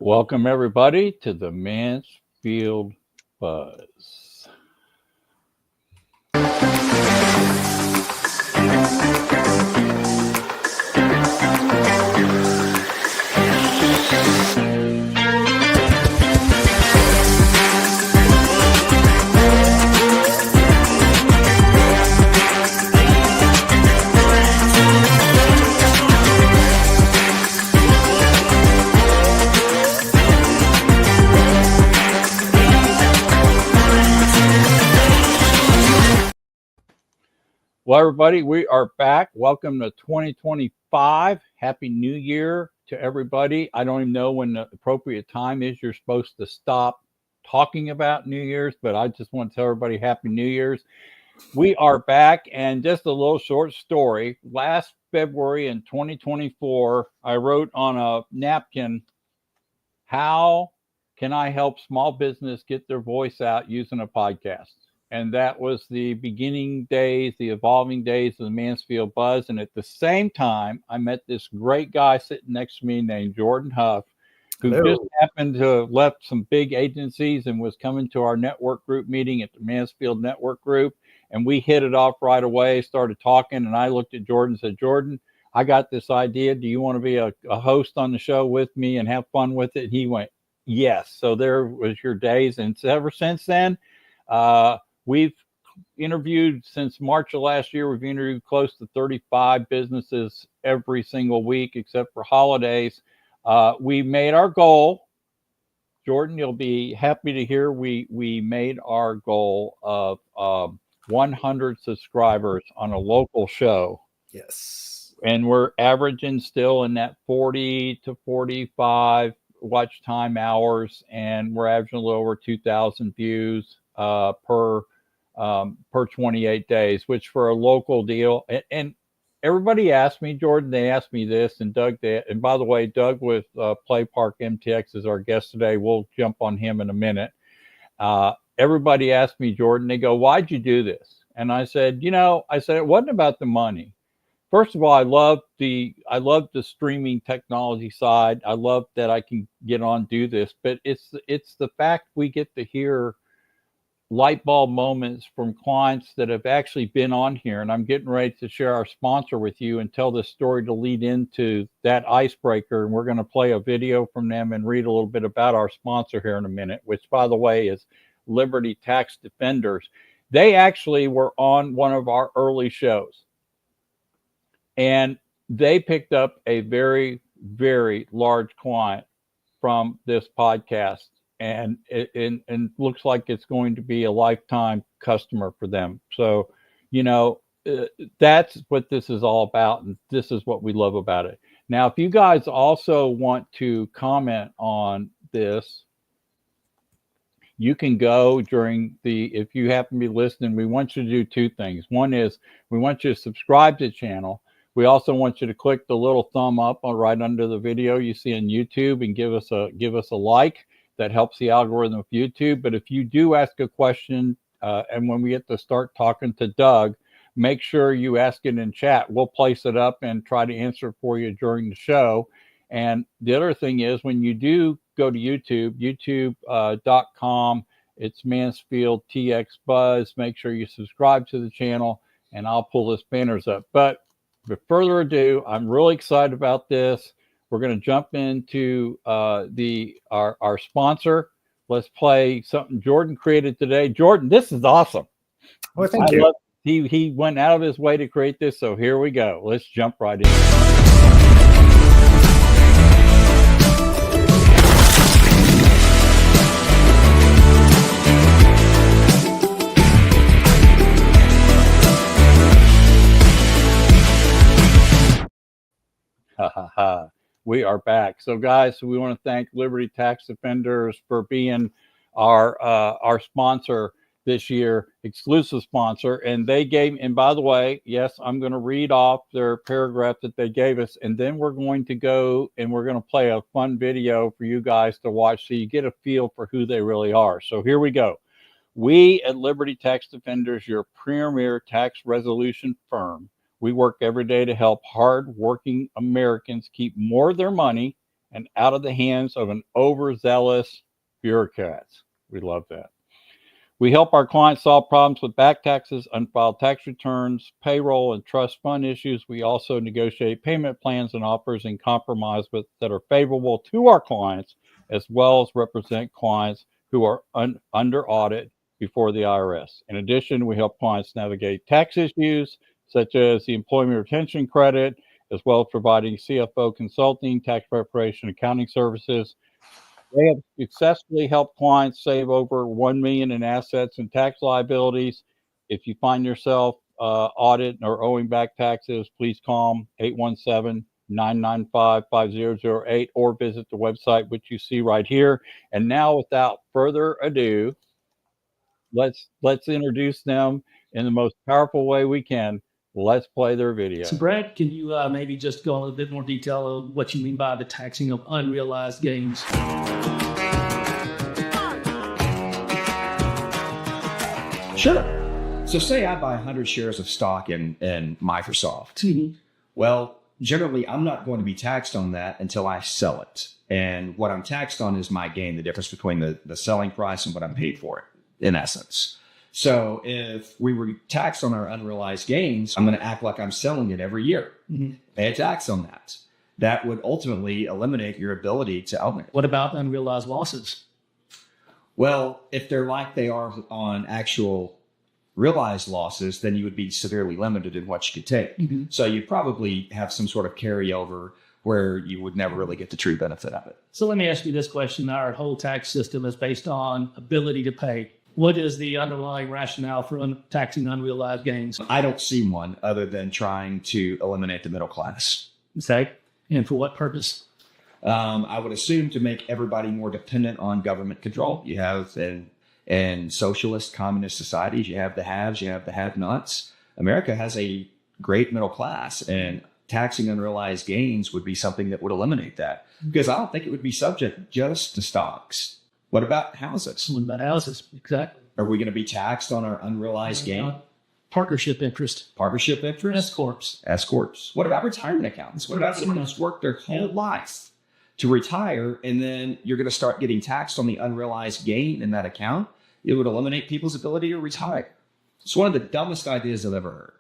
Welcome, everybody, to the Mansfield Buzz. Well, everybody, we are back. Welcome to 2025. Happy New Year to everybody. I don't even know when the appropriate time is. You're supposed to stop talking about New Year's, but I just want to tell everybody Happy New Year's. We are back, and just a little short story. Last February in 2024, I wrote on a napkin, how can I help small business get their voice out using a podcast? And that was the beginning days, the evolving days of the Mansfield Buzz. And at the same time, I met this great guy sitting next to me named Jordan Huff, who just happened to have left some big agencies and was coming to our network group meeting at the Mansfield Network Group. And we hit it off right away, started talking. And I looked at Jordan and said, Jordan, I got this idea. Do you want to be a host on the show with me and have fun with it? And he went, yes. So there was your days. And ever since then, we've interviewed since March of last year. We've interviewed close to 35 businesses every single week, except for holidays. We made our goal. Jordan, you'll be happy to hear we made our goal of 100 subscribers on a local show. Yes. And we're averaging still in that 40 to 45 watch time hours, and we're averaging a little over 2,000 views per 28 days, which for a local deal. And everybody asked me, Jordan, they asked me this, and Doug, and by the way, Doug with Park MTX is our guest today. We'll jump on him in a minute. Everybody asked me, Jordan, they go, why'd you do this? And I said, it wasn't about the money. First of all, I love the streaming technology side. I love that I can get on, do this, but it's the fact we get to hear light bulb moments from clients that have actually been on here. And I'm getting ready to share our sponsor with you and tell this story to lead into that icebreaker. And we're going to play a video from them and read a little bit about our sponsor here in a minute, which, by the way, is Liberty Tax Defenders. They actually were on one of our early shows, and they picked up a very, very large client from this podcast. And it looks like it's going to be a lifetime customer for them. So, that's what this is all about. And this is what we love about it. Now, if you guys also want to comment on this, you can go if you happen to be listening, we want you to do two things. One is we want you to subscribe to the channel. We also want you to click the little thumb up right under the video you see on YouTube and give us a like. That helps the algorithm of YouTube. But if you do ask a question, and when we get to start talking to Doug, make sure you ask it in chat. We'll place it up and try to answer for you during the show. And the other thing is, when you do go to YouTube, youtube.com, it's Mansfield TX Buzz. Make sure you subscribe to the channel, and I'll pull this banners up. But without further ado, I'm really excited about this. We're going to jump into our sponsor. Let's play something Jordan created today. Jordan, this is awesome. Well, thank you. He went out of his way to create this, so here we go. Let's jump right in. Ha ha ha. We are back. So, guys, we want to thank Liberty Tax Defenders for being our sponsor this year, exclusive sponsor. And by the way, yes, I'm going to read off their paragraph that they gave us. And then we're going to go and we're going to play a fun video for you guys to watch so you get a feel for who they really are. So here we go. We at Liberty Tax Defenders, your premier tax resolution firm, we work every day to help hard-working Americans keep more of their money and out of the hands of an overzealous bureaucrats. We love that. We help our clients solve problems with back taxes, unfiled tax returns, payroll, and trust fund issues. We also negotiate payment plans and offers in compromise that are favorable to our clients, as well as represent clients who are under audit before the IRS. In addition, we help clients navigate tax issues such as the employment retention credit, as well as providing CFO consulting, tax preparation, accounting services. They have successfully helped clients save over $1 million in assets and tax liabilities. If you find yourself audit or owing back taxes, please call them 817-995-5008 or visit the website, which you see right here. And now, without further ado, let's introduce them in the most powerful way we can. Let's play their video. So, Brad, can you maybe just go in a little bit more detail of what you mean by the taxing of unrealized gains? Sure. So say I buy 100 shares of stock in Microsoft. Mm-hmm. Well, generally, I'm not going to be taxed on that until I sell it. And what I'm taxed on is my gain, the difference between the selling price and what I'm paid for it, in essence. So if we were taxed on our unrealized gains, I'm going to act like I'm selling it every year. Mm-hmm. Pay a tax on that. That would ultimately eliminate your ability to own it. What about unrealized losses? Well, if they're like they are on actual realized losses, then you would be severely limited in what you could take. Mm-hmm. So you'd probably have some sort of carryover where you would never really get the true benefit of it. So let me ask you this question. Our whole tax system is based on ability to pay. What is the underlying rationale for taxing unrealized gains? I don't see one other than trying to eliminate the middle class. Okay. And for what purpose? I would assume to make everybody more dependent on government control. You have in socialist communist societies, you have the haves, you have the have-nots. America has a great middle class, and taxing unrealized gains would be something that would eliminate that, because I don't think it would be subject just to stocks. What about houses? What about houses? Exactly. Are we going to be taxed on our unrealized gain? Partnership interest. Partnership interest? S-corps. S-corps. What about retirement accounts? What about someone who's worked their whole life to retire, and then you're going to start getting taxed on the unrealized gain in that account? It would eliminate people's ability to retire. It's one of the dumbest ideas I've ever heard.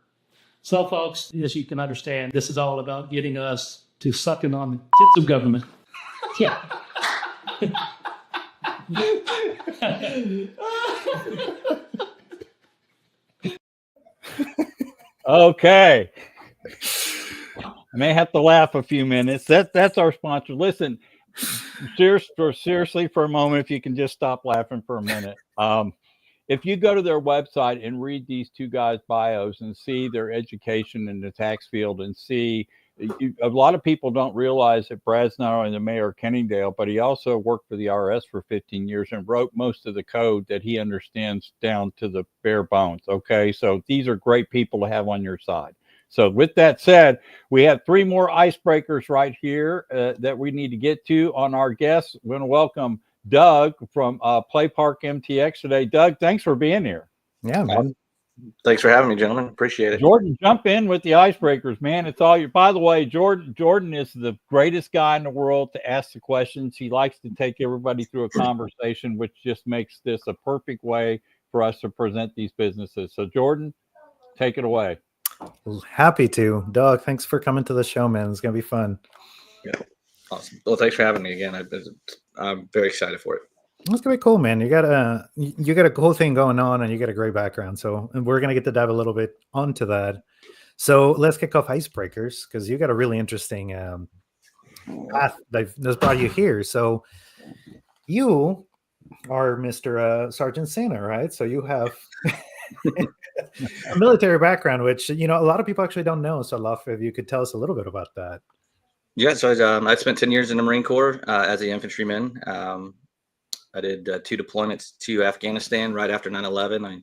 So, folks, as you can understand, this is all about getting us to sucking on the tits of government. Yeah. Okay. I may have to laugh a few minutes. That's our sponsor. Listen, seriously for a moment, if you can just stop laughing for a minute. If you go to their website and read these two guys' bios and see their education in the tax field and see, a lot of people don't realize that Brad's not only the mayor of Kenningdale, but he also worked for the IRS for 15 years and wrote most of the code that he understands down to the bare bones. Okay, so these are great people to have on your side. So with that said, we have three more icebreakers right here that we need to get to on our guests. We're going to welcome Doug from Park MTX today. Doug, thanks for being here. Yeah, man. Thanks for having me, gentlemen. Appreciate it. Jordan, jump in with the icebreakers, man. It's all you. By the way, Jordan is the greatest guy in the world to ask the questions. He likes to take everybody through a conversation, which just makes this a perfect way for us to present these businesses. So, Jordan, take it away. Happy to. Doug, thanks for coming to the show, man. It's going to be fun. Yeah. Awesome. Well, thanks for having me again. I'm very excited for it. It's gonna be cool, man. You got a cool thing going on, and you got a great background. So, and we're gonna get to dive a little bit onto that. So, let's kick off icebreakers, because you got a really interesting path that's brought you here. So, you are Mr. Sergeant Santa, right? So you have a military background, which a lot of people actually don't know. So, I'd love if you could tell us a little bit about that. Yeah. So I spent 10 years in the Marine Corps as an infantryman. I did 2 deployments to Afghanistan right after 9/11. I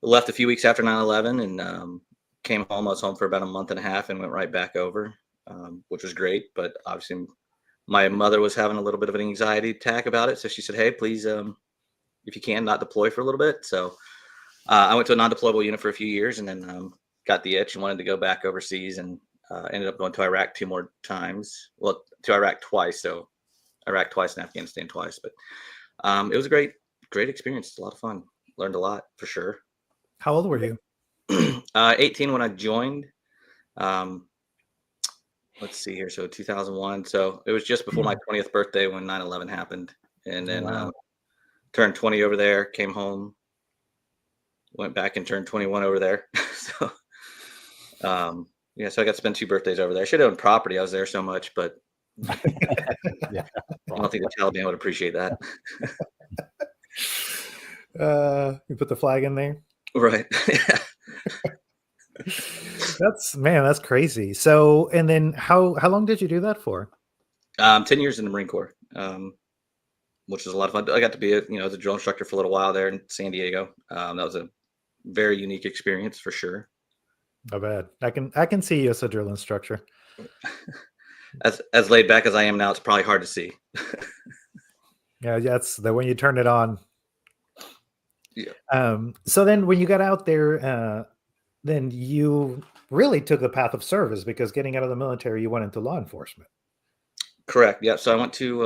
left a few weeks after 9/11 and came home. I was home for about a month and a half and went right back over, which was great. But obviously, my mother was having a little bit of an anxiety attack about it. So she said, hey, please, if you can, not deploy for a little bit. So I went to a non-deployable unit for a few years and then got the itch and wanted to go back overseas. And Ended up going to Iraq 2 more times. Well, to Iraq twice. So Iraq twice and Afghanistan twice. But it was a great experience. It's a lot of fun. Learned a lot for sure. How old were you? 18 when I joined. Let's see here. So 2001. So it was just before my 20th birthday when 9/11 happened. And then Wow. turned 20 over there, came home, went back and turned 21 over there. So, yeah, so I got to spend 2 birthdays over there. I should have owned property. I was there so much, but Yeah. I don't think the Taliban would appreciate that. You put the flag in there. Right. That's crazy. So, and then how long did you do that for? 10 years in the Marine Corps, which was a lot of fun. I got to be as a drill instructor for a little while there in San Diego. That was a very unique experience for sure. Not bad. I can see you as a drill instructor. As laid back as I am now, it's probably hard to see. Yeah, that's the when you turn it on. Yeah. So then when you got out there, then you really took the path of service, because getting out of the military, you went into law enforcement. Correct. Yeah. So I went into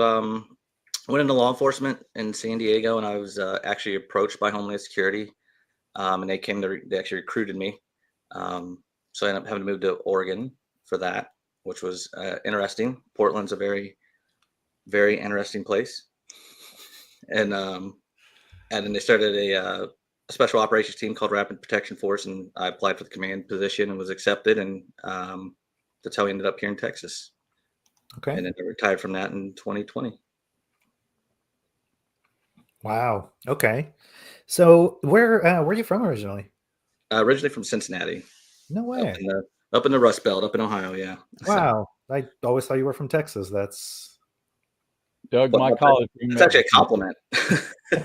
law enforcement in San Diego, and I was actually approached by Homeland Security, and they actually recruited me. So I ended up having to move to Oregon for that, which was interesting. Portland's a very, very interesting place. And then they started a special operations team called Rapid Protection Force, and I applied for the command position and was accepted. And that's how we ended up here in Texas. Okay. And then I retired from that in 2020. Wow. Okay. So where are you from originally? Originally from Cincinnati. No way. Up in the Rust Belt, up in Ohio. Yeah. Wow. I always thought you were from Texas. That's Doug, my Well, college It's roommate, actually a compliment.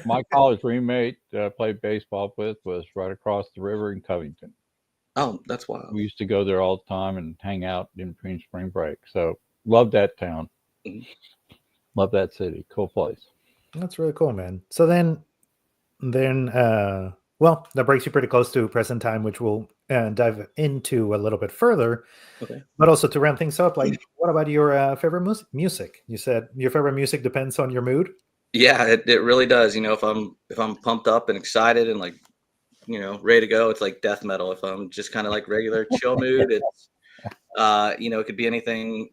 my college roommate played baseball with was right across the river in Covington. Oh, that's wild. We used to go there all the time and hang out in between spring break. So love that town. Mhm. Love that city. Cool place. That's really cool, man. So then well, that brings you pretty close to present time, which we'll dive into a little bit further. Okay. But also to round things up, like, what about your favorite music? You said your favorite music depends on your mood. Yeah, it really does. If I'm pumped up and excited and ready to go, it's like death metal. If I'm just kind of like regular chill mood, it's it could be anything,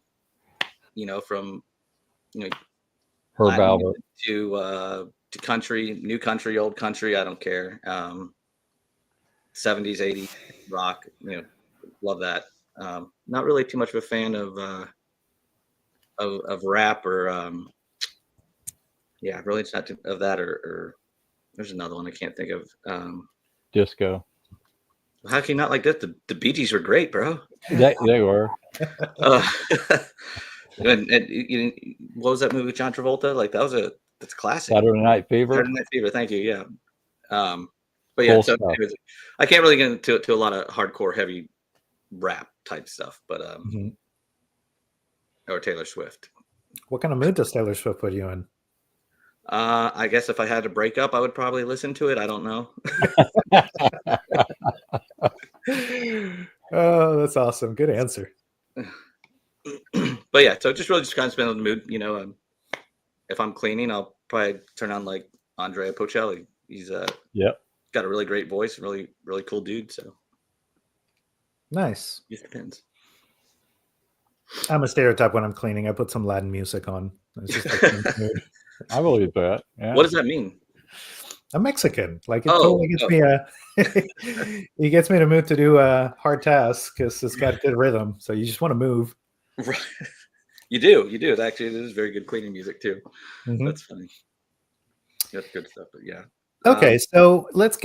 from Herb Latin Albert. to country, new country, old country. I don't care. 70s, 80s rock. Love that. Not really too much of a fan of rap or really it's not of that or there's another one I can't think of. Disco. How can you not like this? The Bee Gees were great, bro. They were. And what was that movie with John Travolta? Like that's classic. Saturday Night Fever. Saturday Night Fever. Thank you. Yeah. But yeah, Cool so stuff. anyways, I can't really get into a lot of hardcore, heavy rap type stuff, but Mhm. or Taylor Swift. What kind of mood does Taylor Swift put you in? I guess if I had to break up, I would probably listen to it. I don't know. Oh, that's awesome. Good answer. But yeah, so just kind of spend on the mood. If I'm cleaning, I'll probably turn on like Andrea Bocelli. He's Yep. got a really great voice, really really cool dude. So Nice. it just depends. I'm a stereotype when I'm cleaning. I put some Latin music on. It's just like mood. I believe that. Yeah. What does that mean? I'm Mexican. Like, it Oh, totally gets me it gets me in a mood to do a hard task because it's got good rhythm. So you just want to move. Right. You do. Actually, it is very good cleaning music too. Mhm. That's funny. That's good stuff. But yeah. Okay, so let's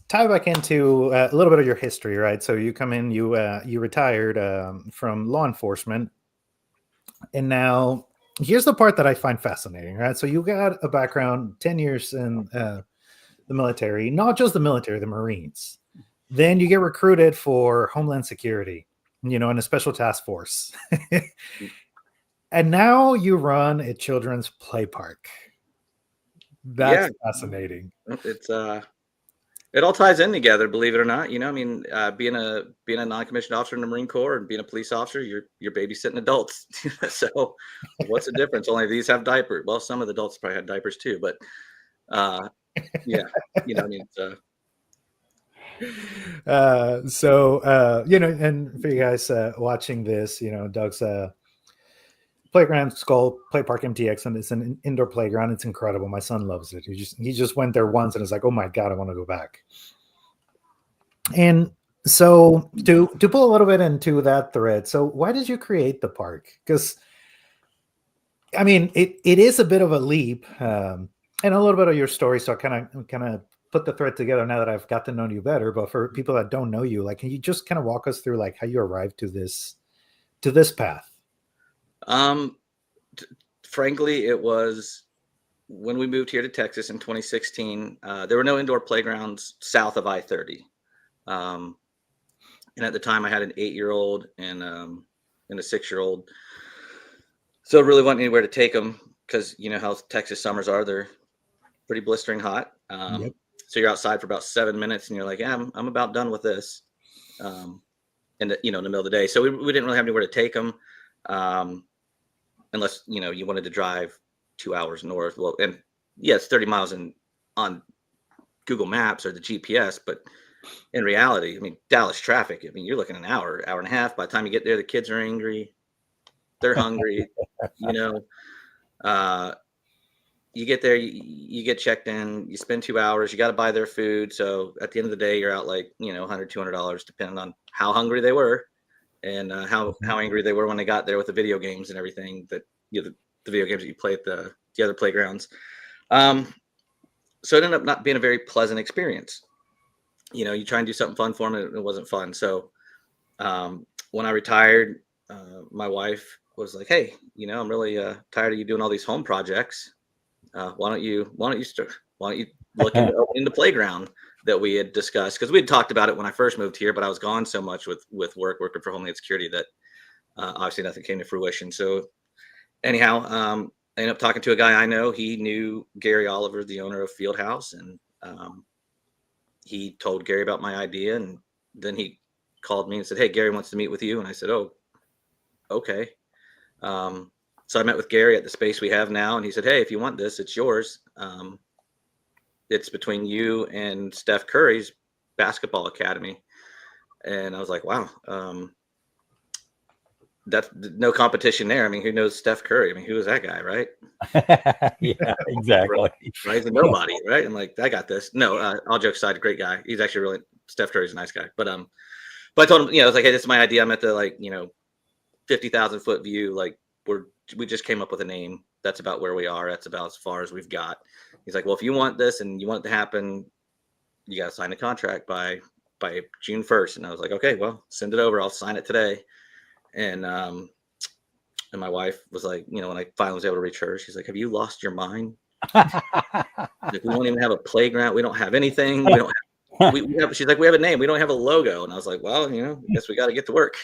tie back into a little bit of your history, right? So you come in, you retired from law enforcement, and now here's the part that I find fascinating, right? So you got a background, 10 years in the military, not just the military, the Marines. Then you get recruited for Homeland Security, in a special task force, and now you run a children's play park. That's fascinating. It's It all ties in together, believe it or not. You know, I mean, being a non-commissioned officer in the Marine Corps and being a police officer, you're babysitting adults. So, what's the difference? Only these have diapers. Well, some of the adults probably had diapers too, but yeah, you know, I mean, and for you guys watching this, Doug's playground's called Park MTX, and it's an indoor playground. It's incredible. My son loves it. He just went there once and is like, oh my God, I want to go back. And so to pull a little bit into that thread, so why did you create the park? Because I mean, it is a bit of a leap, and a little bit of your story. So I kind of put the thread together now that I've got to know you better. But for people that don't know you, like, can you just kind of walk us through like how you arrived to this path? Frankly, it was when we moved here to Texas in 2016. There were no indoor playgrounds south of I-30. And at the time I had an 8-year-old and a 6-year-old. So it really wasn't anywhere to take them because you know how Texas summers are. They're pretty blistering hot. Yep. So you're outside for about 7 minutes and you're like, yeah, I'm about done with this. In the middle of the day. So we didn't really have anywhere to take them. Unless, you wanted to drive 2 hours north. Well, and yeah, it's 30 miles on Google Maps or the GPS, but in reality, I mean, Dallas traffic, I mean, you're looking at an hour and a half. By the time you get there, the kids are angry. They're hungry, you get there, you get checked in, you spend 2 hours, you got to buy their food. So at the end of the day, you're out like, $100, $200, depending on how hungry they were. And how angry they were when they got there with the video games and everything that the video games that you play at the other playgrounds. So it ended up not being a very pleasant experience. You try and do something fun for them, and it wasn't fun. So when I retired, my wife was like, "Hey, I'm really tired of you doing all these home projects. Why don't you look into opening the playground that we had discussed?" Because we had talked about it when I first moved here, but I was gone so much with work, working for Homeland Security that obviously nothing came to fruition. So anyhow, I ended up talking to a guy I know. He knew Gary Oliver, the owner of Fieldhouse, and he told Gary about my idea. And then he called me and said, "Hey, Gary wants to meet with you." And I said, "Oh, okay." So I met with Gary at the space we have now, and he said, "Hey, if you want this, it's yours. It's between you and Steph Curry's basketball academy." And I was like, wow, that's no competition there. I mean, who knows Steph Curry? I mean, who is that guy, right? Yeah, exactly. Right? He's a nobody, right? I'm like, I got this. No, all jokes aside, great guy. He's actually Steph Curry's a nice guy. But I told him, I was like, "Hey, this is my idea. I'm at the 50,000 foot view. Like we just came up with a name. That's about where we are. That's about as far as we've got." He's like, "Well, if you want this and you want it to happen, you got to sign a contract by June 1st. And I was like, "Okay, well, send it over. I'll sign it today." And my wife was like, when I finally was able to reach her, she's like, "Have you lost your mind? Like, we don't even have a playground. We don't have anything. We don't have, we have." She's like, "We have a name. We don't have a logo." And I was like, "Well, I guess we got to get to work."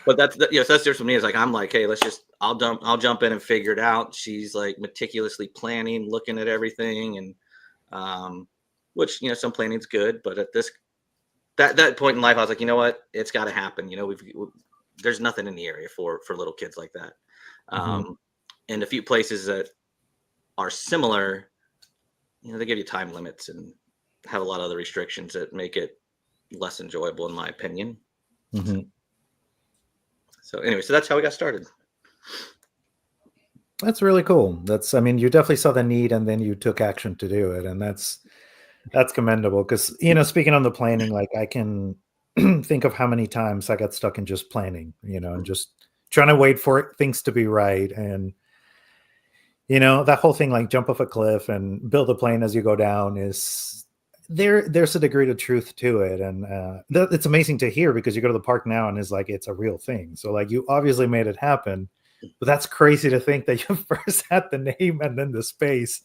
But that's so that's different for me. Is like, I'm like, "Hey, I'll jump in and figure it out." She's like meticulously planning, looking at everything, and which some planning's good, but at that point in life, I was like, you know what, it's got to happen. There's nothing in the area for little kids like that, and a few places that are similar, they give you time limits and have a lot of other restrictions that make it less enjoyable, in my opinion. Mm-hmm. So anyway, so that's how we got started. That's really cool. You definitely saw the need and then you took action to do it. And that's commendable because, speaking on the planning, like I can think of how many times I got stuck in just planning, and just trying to wait for things to be right. And, that whole thing, like jump off a cliff and build a plane as you go down is there's a degree of truth to it. And it's amazing to hear because you go to the park now and it's like, it's a real thing. So like you obviously made it happen, but that's crazy to think that you first had the name and then the space,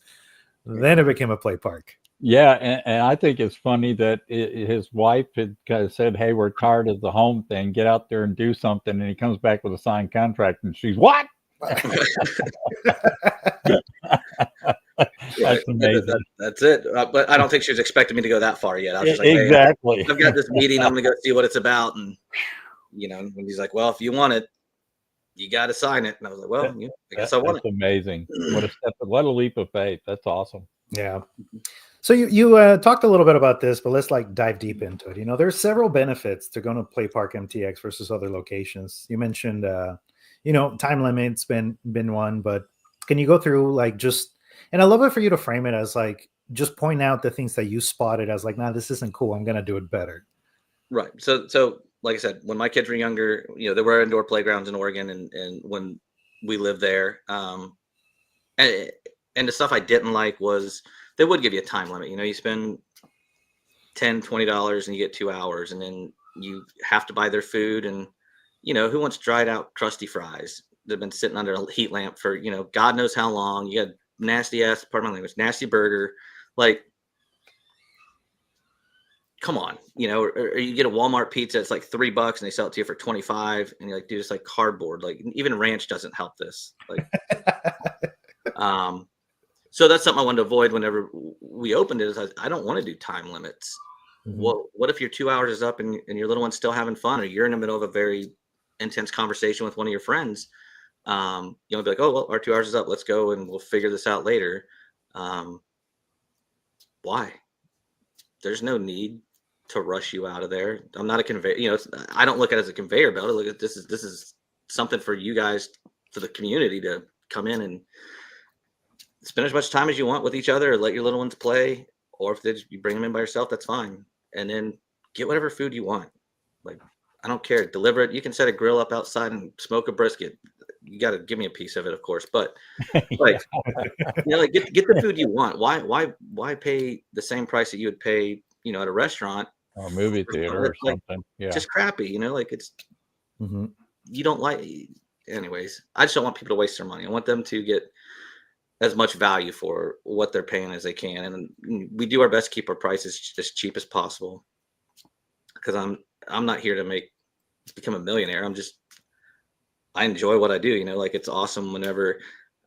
then it became a play park. Yeah. And I think it's funny that his wife had kind of said, "Hey, we're tired of the home thing. Get out there and do something." And he comes back with a signed contract and she's, "What?" That's amazing. That's it. But I don't think she was expecting me to go that far yet. I was just like, hey, Exactly. I've got this meeting. I'm going to go see what it's about. And, when he's like, well, if you want it, you got to sign it. And I was like, well, I guess I want That's amazing. What a leap of faith. That's awesome. Yeah. So you talked a little bit about this, but let's dive deep into it. There's several benefits to going to play Park MTX versus other locations. You mentioned, time limit's been one, but can you go through and I love it for you to frame it as just point out the things that you spotted as nah, this isn't cool. I'm going to do it better. Right. So like I said, when my kids were younger, there were indoor playgrounds in Oregon, and when we lived there, and the stuff I didn't like was they would give you a time limit. You spend $10, $20 and you get 2 hours, and then you have to buy their food. And who wants dried out crusty fries? They've been sitting under a heat lamp for God knows how long. You got nasty ass, pardon my language, nasty burger. Come on, or you get a Walmart pizza, it's $3 and they sell it to you for 25, and you're like, dude, it's like cardboard. Even ranch doesn't help this. So that's something I wanted to avoid whenever we opened it. Is I don't want to do time limits. Mm-hmm. What if your 2 hours is up and your little one's still having fun, or you're in the middle of a very intense conversation with one of your friends? You'll be like, oh, well, our 2 hours is up. Let's go and we'll figure this out later. Why? There's no need to rush you out of there. I'm not a conveyor. I don't look at it as a conveyor belt. I look at this is something for you guys, for the community to come in and spend as much time as you want with each other, or let your little ones play, or if you bring them in by yourself, that's fine. And then get whatever food you want. I don't care. Deliver it. You can set a grill up outside and smoke a brisket. You got to give me a piece of it, of course. But get the food you want. Why pay the same price that you would pay, at a restaurant or a movie theater or something? Yeah, just crappy. It's mm-hmm. You don't like. Anyways, I just don't want people to waste their money. I want them to get as much value for what they're paying as they can, and we do our best to keep our prices as cheap as possible. Because I'm not here to become a millionaire. I enjoy what I do. It's awesome whenever.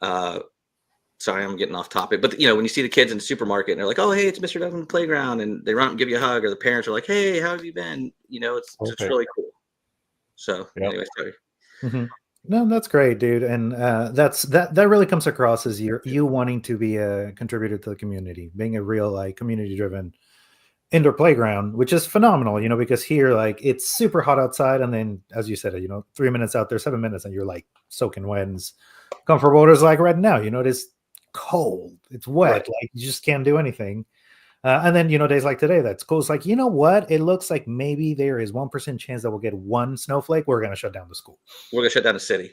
Sorry, I'm getting off topic, but when you see the kids in the supermarket and they're like, "Oh, hey, it's Mr. Doug on the playground," and they run up and give you a hug, or the parents are like, "Hey, how have you been?" It's really cool. So, anyway, sorry. Mm-hmm. No, that's great, dude, and that really comes across as you wanting to be a contributor to the community, being a real community-driven indoor playground, which is phenomenal, because here it's super hot outside, and then as you said, 3 minutes out there, 7 minutes, and you're soaking wet. Comfortable waters right now, it is cold, it's wet, right. You just can't do anything. And then days like today, that's cool. It's you know what? It looks like maybe there is 1% chance that we'll get one snowflake. We're gonna shut down the school. We're gonna shut down the city.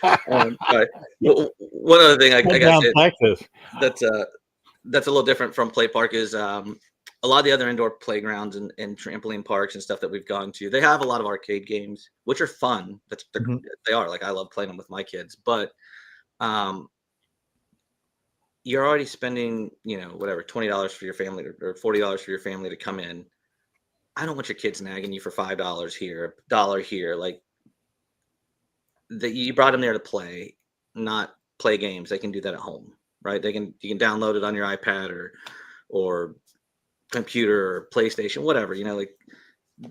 One other thing I guess that's a little different from Play Park is a lot of the other indoor playgrounds and trampoline parks and stuff that we've gone to. They have a lot of arcade games, which are fun. They are. I love playing them with my kids, but you're already spending, whatever, $20 for your family or $40 for your family to come in. I don't want your kids nagging you for $5 here, $1 here. You brought them there to play, not play games. They can do that at home, right? You can download it on your iPad or computer or PlayStation, whatever.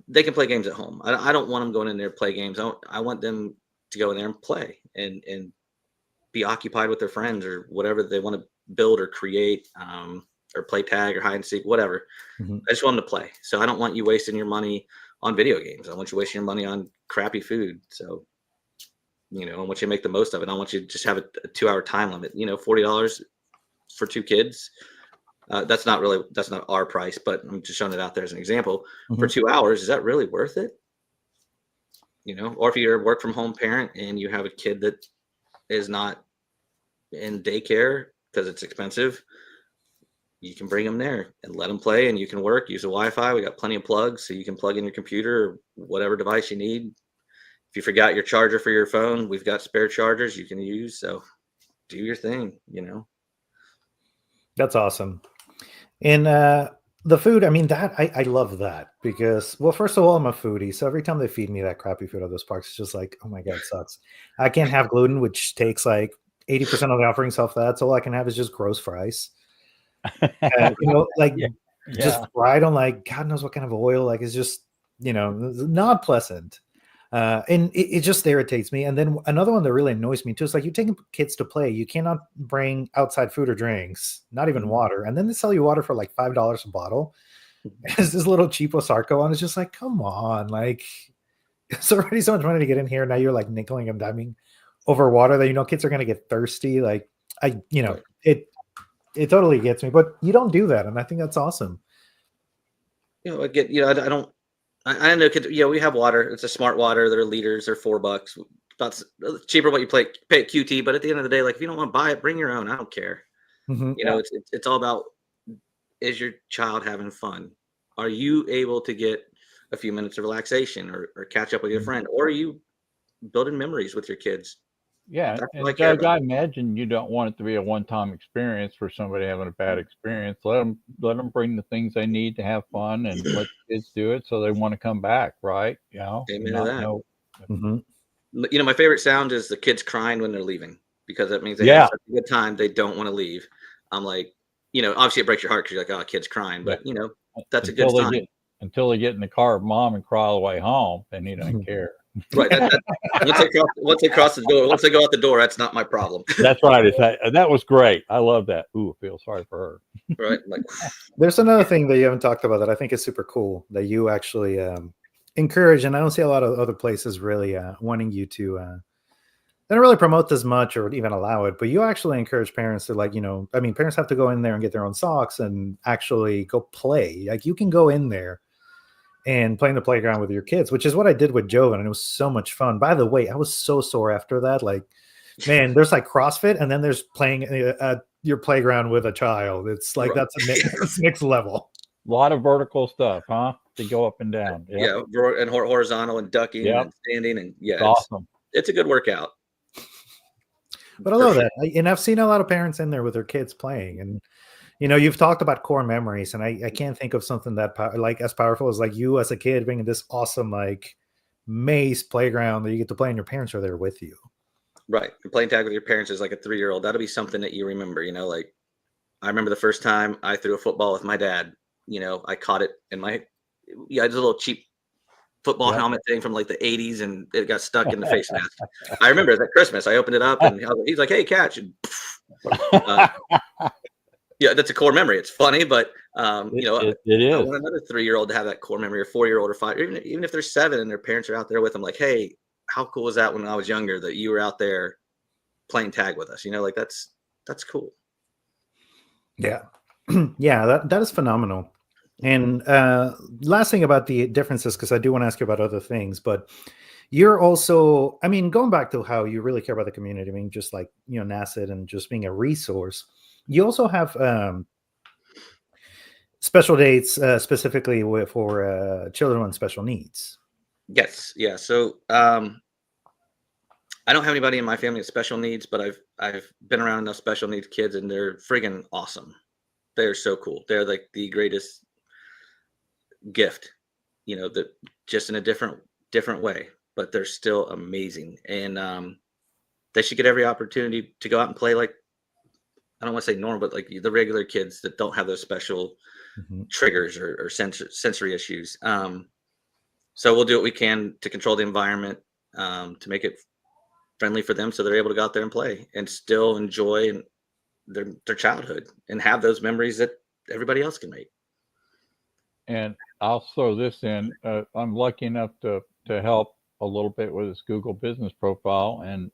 They can play games at home. I don't want them going in there to play games. I want them to go in there and play and be occupied with their friends or whatever they want to build or create, or play tag or hide and seek, whatever. Mm-hmm. I just want them to play. So I don't want you wasting your money on video games. I want you wasting your money on crappy food. So, I want you to make the most of it. I want you to just have a 2 hour time limit, $40 for 2 kids. That's not our price, but I'm just showing it out there as an example. Mm-hmm. For 2 hours. Is that really worth it? Or if you're a work from home parent and you have a kid that is not in daycare because it's expensive, you can bring them there and let them play, and you can work, use the Wi-Fi. We got plenty of plugs, so you can plug in your computer or whatever device you need. If you forgot your charger for your phone, we've got spare chargers you can use. So do your thing, That's awesome. And the food, that I love that because, well, first of all, I'm a foodie. So every time they feed me that crappy food at those parks, it's just oh my God, it sucks. I can't have gluten, which takes 8 80% of the offerings off that. So all I can have is just gross fries. Like Yeah. just fried on like God knows what kind of oil. Like it's just, not pleasant. And it just irritates me. And then another one that really annoys me too is like you're taking kids to play. You cannot bring outside food or drinks, not even water. And then they sell you water for like $5 a bottle. It's this little cheapo Sarco on. It's just like, come on, like it's already so much money to get in here. Now you're like nickeling and diming over water that kids are gonna get thirsty. Like it totally gets me, but you don't do that, and I think that's awesome. I know kids. We have water. It's a smart water. They're liters. They're $4. That's cheaper what you pay at QT. But at the end of the day, like if you don't want to buy it, bring your own. I don't care. It's all about, is your child having fun? Are you able to get a few minutes of relaxation or catch up with your friend? Or are you building memories with your kids? Yeah, and Doug, I imagine you don't want it to be a one-time experience for somebody having a bad experience. Let them bring the things they need to have fun, and let the kids do it so they want to come back, right? Amen to that. Mm-hmm. My favorite sound is the kids crying when they're leaving, because that means they have such a good time. They don't want to leave. I'm like, obviously it breaks your heart because you're like, oh, kid's crying, but that's a good sign. Until they get in the car with mom and cry all the way home, then he doesn't care. Right. Once they cross the door, once they go out the door, that's not my problem. That's right. That was great. I love that. Ooh, I feel sorry for her. Right. Like, there's another thing that you haven't talked about that I think is super cool that you actually encourage, and I don't see a lot of other places really wanting you to. They don't really promote this much or even allow it, but you actually encourage parents to parents have to go in there and get their own socks and actually go play. Like you can go in there and play in the playground with your kids, which is what I did with Joven, and it was so much fun. By the way, I was so sore after that. Like, man, there's like CrossFit, and then there's playing at your playground with a child. It's like that's next level. A lot of vertical stuff, huh? To go up and down. Yep. Yeah, and horizontal and ducking and standing, and it's awesome. It's a good workout. But I love that, and I've seen a lot of parents in there with their kids playing, and you've talked about core memories, and I can't think of something that as powerful as like you as a kid being in this awesome like maze playground that you get to play, and your parents are there with you. Right, and playing tag with your parents is like a 3-year-old. That'll be something that you remember. Like I remember the first time I threw a football with my dad. I caught it in my it was a little cheap football helmet thing from like the 80s, and it got stuck in the face mask. I remember that Christmas. I opened it up, and he's like, "Hey, catch!" And yeah, that's a core memory. It's funny, but it is. I want another 3-year-old to have that core memory, or 4-year-old, or 5, even if they're 7 and their parents are out there with them. Like, hey, how cool was that when I was younger that you were out there playing tag with us? Like that's cool. Yeah, yeah, that is phenomenal. And last thing about the differences, because I do want to ask you about other things, but you're also, going back to how you really care about the community, just like, NASID and just being a resource, you also have special dates specifically for children with special needs. Yes. Yeah. So I don't have anybody in my family with special needs, but I've been around enough special needs kids, and they're friggin' awesome. They're so cool. They're like the greatest gift, that just in a different way, but they're still amazing. And they should get every opportunity to go out and play like, I don't want to say normal, but like the regular kids that don't have those special triggers or sensory issues. So we'll do what we can to control the environment, to make it friendly for them, so they're able to go out there and play and still enjoy their childhood and have those memories that everybody else can make. And I'll throw this in. I'm lucky enough to help a little bit with this Google business profile, and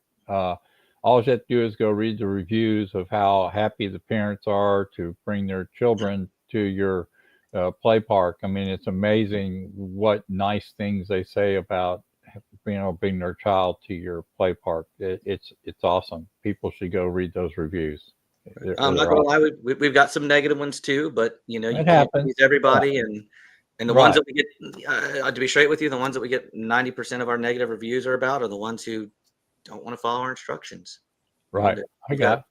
all you have to do is go read the reviews of how happy the parents are to bring their children to your play park. It's amazing what nice things they say about bringing their child to your play park. It's awesome. People should go read those reviews. I'm not gonna lie, we've got some negative ones too, but you can't please everybody, and the ones that we get, to be straight with you, the ones that we get 90% of our negative reviews are the ones who don't want to follow our instructions. Right. We got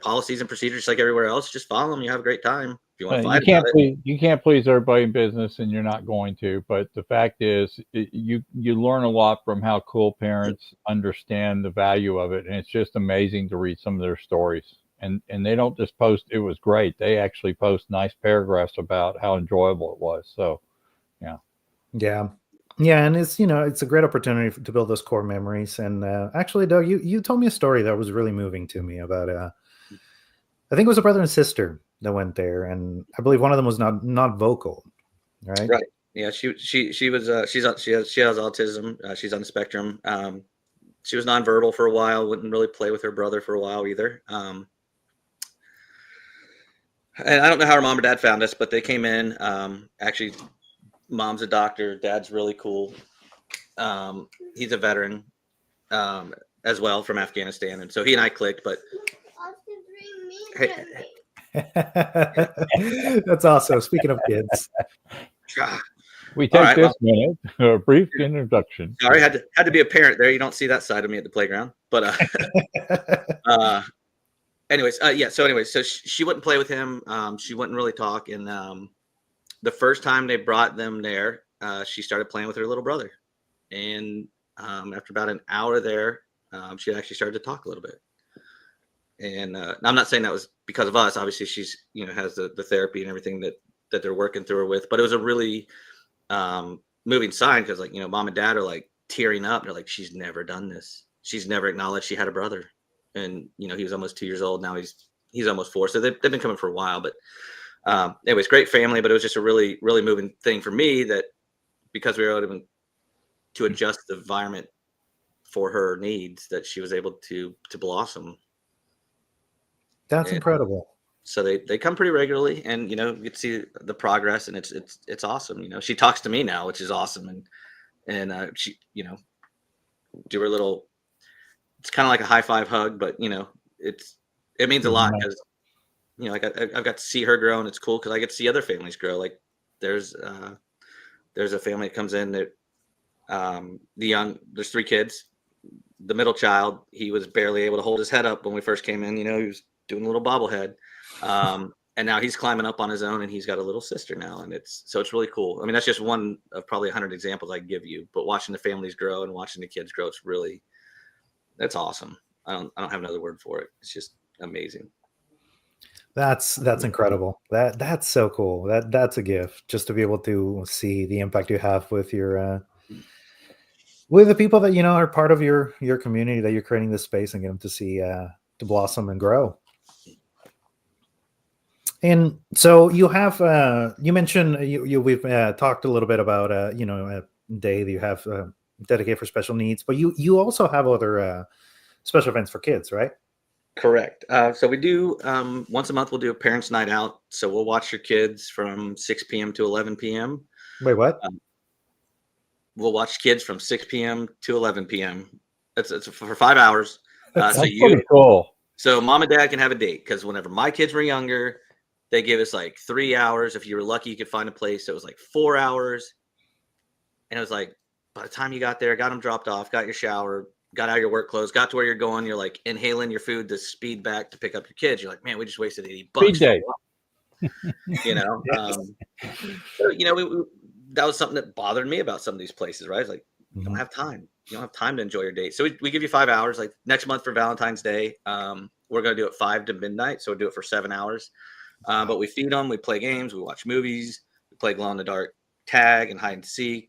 policies and procedures like everywhere else. Just follow them. You have a great time. If you want to You fight can't about it, please, you can't please everybody in business, and you're not going to. But the fact is, you learn a lot from how cool parents understand the value of it, and it's just amazing to read some of their stories. And they don't just post it was great. They actually post nice paragraphs about how enjoyable it was. So, yeah. Yeah. Yeah, and it's it's a great opportunity to build those core memories. And actually, Doug, you told me a story that was really moving to me about I think it was a brother and sister that went there, and I believe one of them was not vocal, right? right? Yeah, she was she has autism. She's on the spectrum. She was nonverbal for a while. Wouldn't really play with her brother for a while either. And I don't know how her mom or dad found us, but they came in. Actually, mom's a doctor. Dad's really cool. He's a veteran as well from Afghanistan, and so he and I clicked. But hey, That's awesome. Speaking of kids, We take right, this minute, a brief introduction. sorry, had to be a parent there. You don't see that side of me at the playground, but anyways, yeah. So anyways, so she wouldn't play with him. She wouldn't really talk, and the first time they brought them there, she started playing with her little brother, and after about an hour there, she actually started to talk a little bit. And I'm not saying that was because of us. Obviously, she's has the therapy and everything that they're working through her with. But it was a really moving sign because mom and dad are like tearing up. They're like, she's never done this. She's never acknowledged she had a brother, and he was almost 2 years old. Now he's almost 4. So they've been coming for a while. But anyways, great family. But it was just a really really moving thing for me that because we were able to adjust the environment for her needs, that she was able to blossom. that's incredible. So they come pretty regularly, and you can see the progress, and it's awesome. She talks to me now, which is awesome, and she do her little. It's kind of like a high five hug, but it means a lot because like I've got to see her grow, and it's cool because I get to see other families grow. Like there's a family that comes in that there's 3 kids. The middle child, he was barely able to hold his head up when we first came in. He was doing a little bobblehead. And now he's climbing up on his own, and he's got a little sister now. And it's really cool. I mean, that's just one of probably 100 examples I give you, but watching the families grow and watching the kids grow, that's awesome. I don't have another word for it. It's just amazing. That's incredible. That's so cool. That's a gift just to be able to see the impact you have with your with the people that are part of your community, that you're creating this space and get them to see to blossom and grow. And so you have you mentioned we've talked a little bit about a day that you have dedicated for special needs, but you also have other special events for kids, right? Correct. So we do once a month we'll do a parents' night out. So we'll watch your kids from 6 p.m. to 11 p.m. Wait, what? We'll watch kids from 6 p.m. to 11 p.m. It's for 5 hours. That's pretty cool. So mom and dad can have a date, because whenever my kids were younger, they gave us like 3 hours. If you were lucky, you could find a place that was like 4 hours. And it was like, by the time you got there, got them dropped off, got your shower, got out of your work clothes, got to where you're going, you're like inhaling your food to speed back to pick up your kids. You're like, man, we just wasted $80. Speed date. So, that was something that bothered me about some of these places, right? It's like, you don't have time. You don't have time to enjoy your date. So we give you 5 hours. Like next month for Valentine's Day, we're going to do it 5 to midnight. So we'll do it for 7 hours. But we feed them, we play games, we watch movies, we play glow in the dark tag and hide and seek.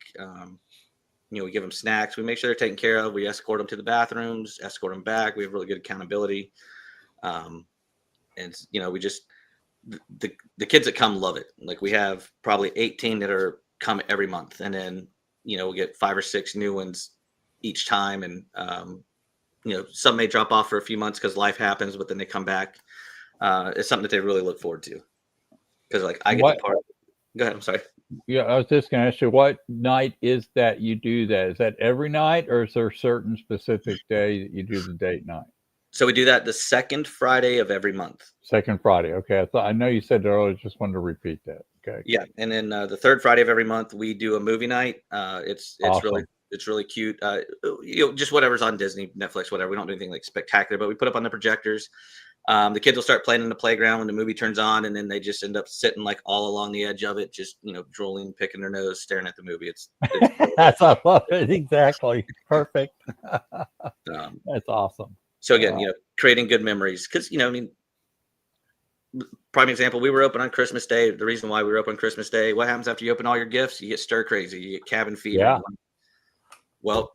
We give them snacks. We make sure they're taken care of. We escort them to the bathrooms, escort them back. We have really good accountability. And we just, the kids that come love it. Like we have probably 18 that are come every month, and then we'll get 5 or 6 new ones each time. And some may drop off for a few months because life happens, but then they come back. It's something that they really look forward to, because like I get to part. Go ahead. I'm sorry. Yeah, I was just going to ask you, what night is that you do that? Is that every night, or is there a certain specific day that you do the date night? So we do that the second Friday of every month. Second Friday. Okay. I know you said it earlier. Just wanted to repeat that. Okay. Yeah. And then the third Friday of every month, we do a movie night. It's awesome. really cute. Just whatever's on Disney, Netflix, whatever. We don't do anything like spectacular, but we put up on the projectors. The kids will start playing in the playground when the movie turns on, and then they just end up sitting like all along the edge of it, just drooling, picking their nose, staring at the movie. It's That's I love it. Exactly. Perfect. um, That's awesome. so again, creating good memories, because I mean, prime example, we were open on Christmas Day. The reason why we were open on Christmas Day, what happens after you open all your gifts? You get stir crazy, you get cabin fever. Yeah. Well,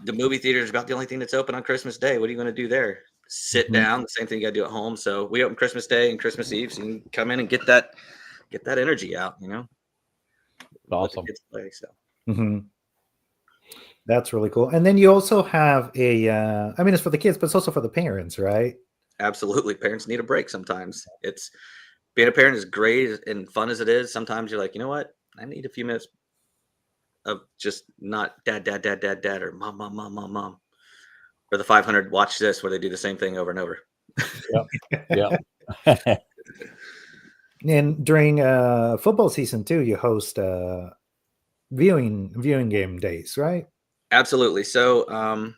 the movie theater is about the only thing that's open on Christmas Day. What are you going to do there? Sit down. The same thing you got to do at home. So we open Christmas Day and Christmas Eve, so you can come in and get that energy out. Awesome. Kids play, so. That's really cool. And then you also have I mean, it's for the kids, but it's also for the parents, right? Absolutely, parents need a break sometimes. It's being a parent is great and fun as it is. Sometimes you're like, you know what? I need a few minutes of just not dad, or mom, mom. Or the 500 watch this, where they do the same thing over and over. Yeah. And during football season too, you host viewing game days, right? Absolutely. So,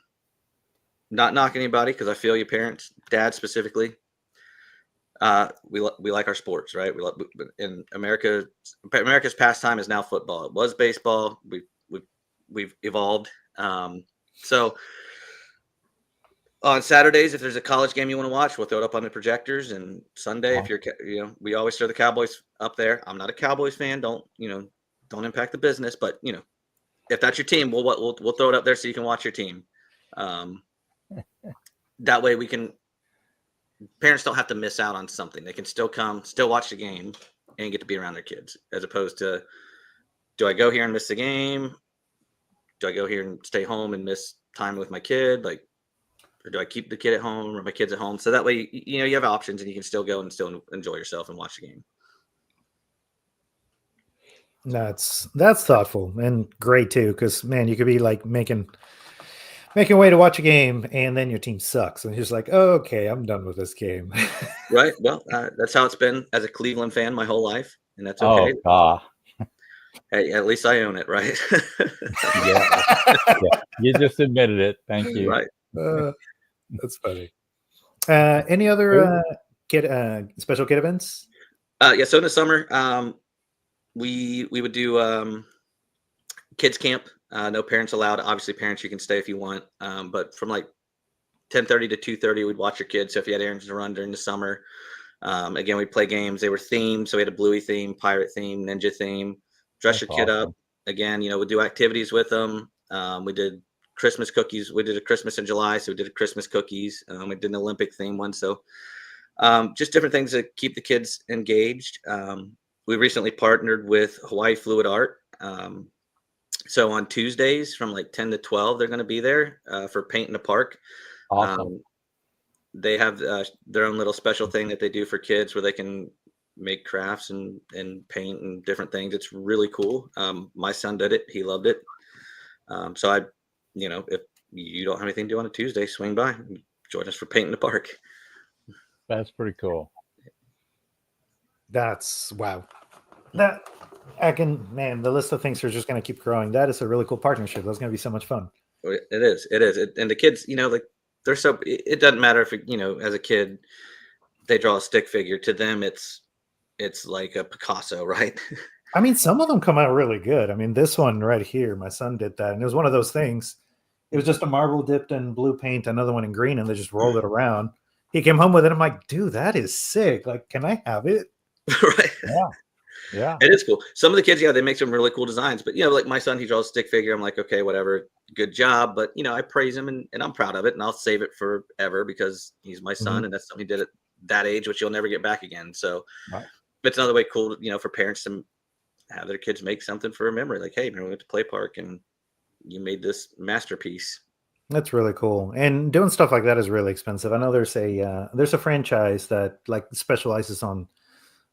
not knocking anybody, because I feel you, parents, dads specifically. We like our sports, right? In America's pastime is now football. It was baseball. We've evolved. So on Saturdays, if there's a college game you want to watch, we'll throw it up on the projectors. And Sunday, if you're, we always throw the Cowboys up there. I'm not a Cowboys fan. Don't impact the business. But if that's your team, we'll throw it up there so you can watch your team. That way parents don't have to miss out on something. They can still come, still watch the game, and get to be around their kids, as opposed to, do I go here and miss the game? Do I go here and stay home and miss time with my kid? Or do I keep the kid at home or my kids at home? So that way, you have options, and you can still go and still enjoy yourself and watch the game. That's thoughtful and great too, because man, you could be like making way to watch a game, and then your team sucks, and you're just like, oh, okay, I'm done with this game. Right. Well, that's how it's been as a Cleveland fan my whole life, and that's okay. Oh, God. Hey, at least I own it, right? Yeah. You just admitted it. Thank you. Right. That's funny. Any other special kid events? Yeah. So in the summer, we would do kids camp. No parents allowed. Obviously, parents, you can stay if you want. But from like 10:30 to 2:30, we'd watch your kids. So if you had errands to run during the summer, again, we'd play games. They were themed. So we had a Bluey theme, pirate theme, ninja theme. Dress your kid up. Again, we'd do activities with them. We did Christmas cookies. We did a Christmas in July. So we did a Christmas cookies. We did an Olympic theme one. So just different things to keep the kids engaged. We recently partnered with Hawaii Fluid Art. So on Tuesdays from like 10 to 12, they're going to be there for Paint in the Park. Awesome. They have their own little special thing that they do for kids where they can make crafts and paint and different things. It's really cool. My son did it. He loved it. So if you don't have anything to do on a Tuesday, swing by and join us for Paint in the Park. That's pretty cool. That's wow. The list of things are just going to keep growing. That is a really cool partnership. That's going to be so much fun. It is. And the kids, they're so, it doesn't matter if, as a kid, they draw a stick figure. To them, it's like a Picasso, right? I mean, some of them come out really good. I mean, this one right here, my son did that. And it was one of those things. It was just a marble dipped in blue paint, another one in green, and they just rolled it around. He came home with it. I'm like, dude, that is sick. Like, can I have it? Right. Yeah. It is cool. Some of the kids, they make some really cool designs. But, like my son, he draws a stick figure. I'm like, okay, whatever. Good job. But, I praise him and I'm proud of it. And I'll save it forever because he's my son. And that's something he did at that age, which you'll never get back again. So it's another way cool, for parents to have their kids make something for a memory. Like, hey, we went to Play Park and you made this masterpiece. That's really cool. And doing stuff like that is really expensive. I know there's a franchise that like specializes on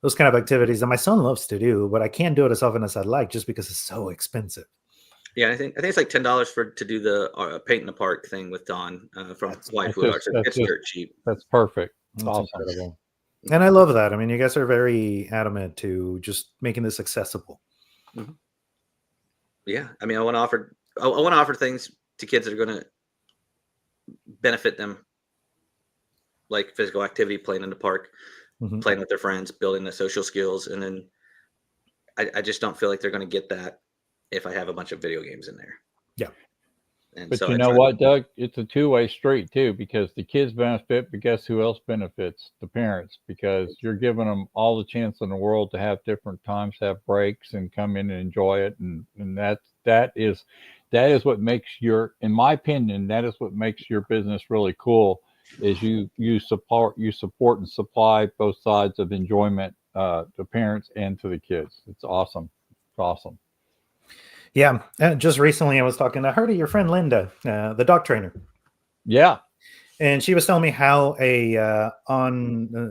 those kind of activities that my son loves to do, but I can't do it as often as I'd like just because it's so expensive. Yeah, I think it's like $10 to do the Paint in the Park thing with Don from Hawaii Food Arts. It's dirt cheap. That's perfect. That's awesome. Incredible. And I love that. I mean, you guys are very adamant to just making this accessible. Mm-hmm. Yeah, I mean, I want to offer things to kids that are going to benefit them like physical activity, playing in the park, playing with their friends, building the social skills. And then I just don't feel like they're going to get that if I have a bunch of video games in there. Yeah. And But so you know what, Doug? It's a two-way street too, because the kids benefit, but guess who else benefits? The parents, because you're giving them all the chance in the world to have different times, have breaks, and come in and enjoy it. And that is what makes in my opinion, that is what makes your business really cool. Is you support and supply both sides of enjoyment to parents and to the kids. It's awesome. It's awesome. Yeah. Just recently, I was talking. I heard of your friend Linda, the dog trainer. Yeah. And she was telling me how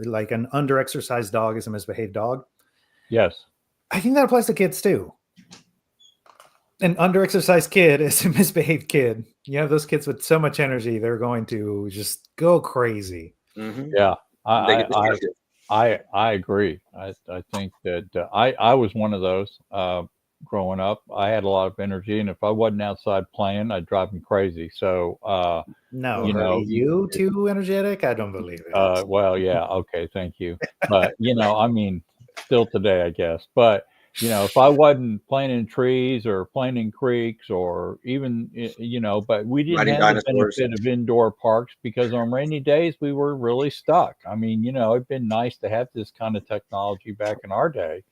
like an under-exercised dog is a misbehaved dog. Yes. I think that applies to kids too. An under-exercised kid is a misbehaved kid. You have those kids with so much energy, they're going to just go crazy. Yeah. I agree. I think that I was one of those growing up. I had a lot of energy, and if I wasn't outside playing, I'd drive me crazy. So no, you know, you too energetic? I don't believe it. Well, yeah, okay, thank you. But I mean, still today, I guess. But if I wasn't playing in trees or playing in creeks or even but we didn't have the benefit of indoor parks because on rainy days we were really stuck. I mean, it'd been nice to have this kind of technology back in our day.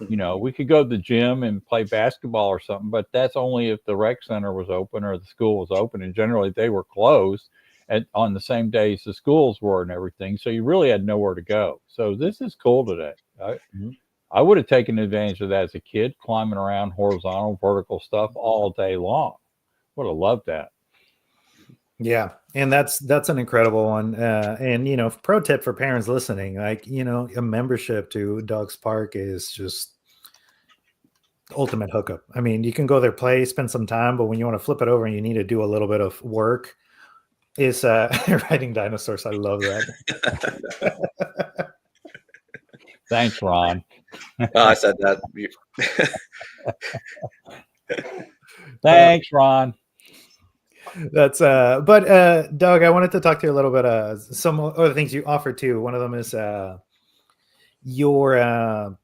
We could go to the gym and play basketball or something, but that's only if the rec center was open or the school was open, and generally they were closed on the same days the schools were and everything. So you really had nowhere to go. So this is cool today. I would have taken advantage of that as a kid, climbing around horizontal, vertical stuff all day long. Would have loved that. Yeah, and that's an incredible one. And pro tip for parents listening, like a membership to Doug's Park is just ultimate hookup. I mean, you can go there, play, spend some time, but when you want to flip it over and you need to do a little bit of work, is riding dinosaurs. I love that. Thanks, Ron. I said that. Thanks, Ron. That's but Doug, I wanted to talk to you a little bit some other things you offer too. One of them is your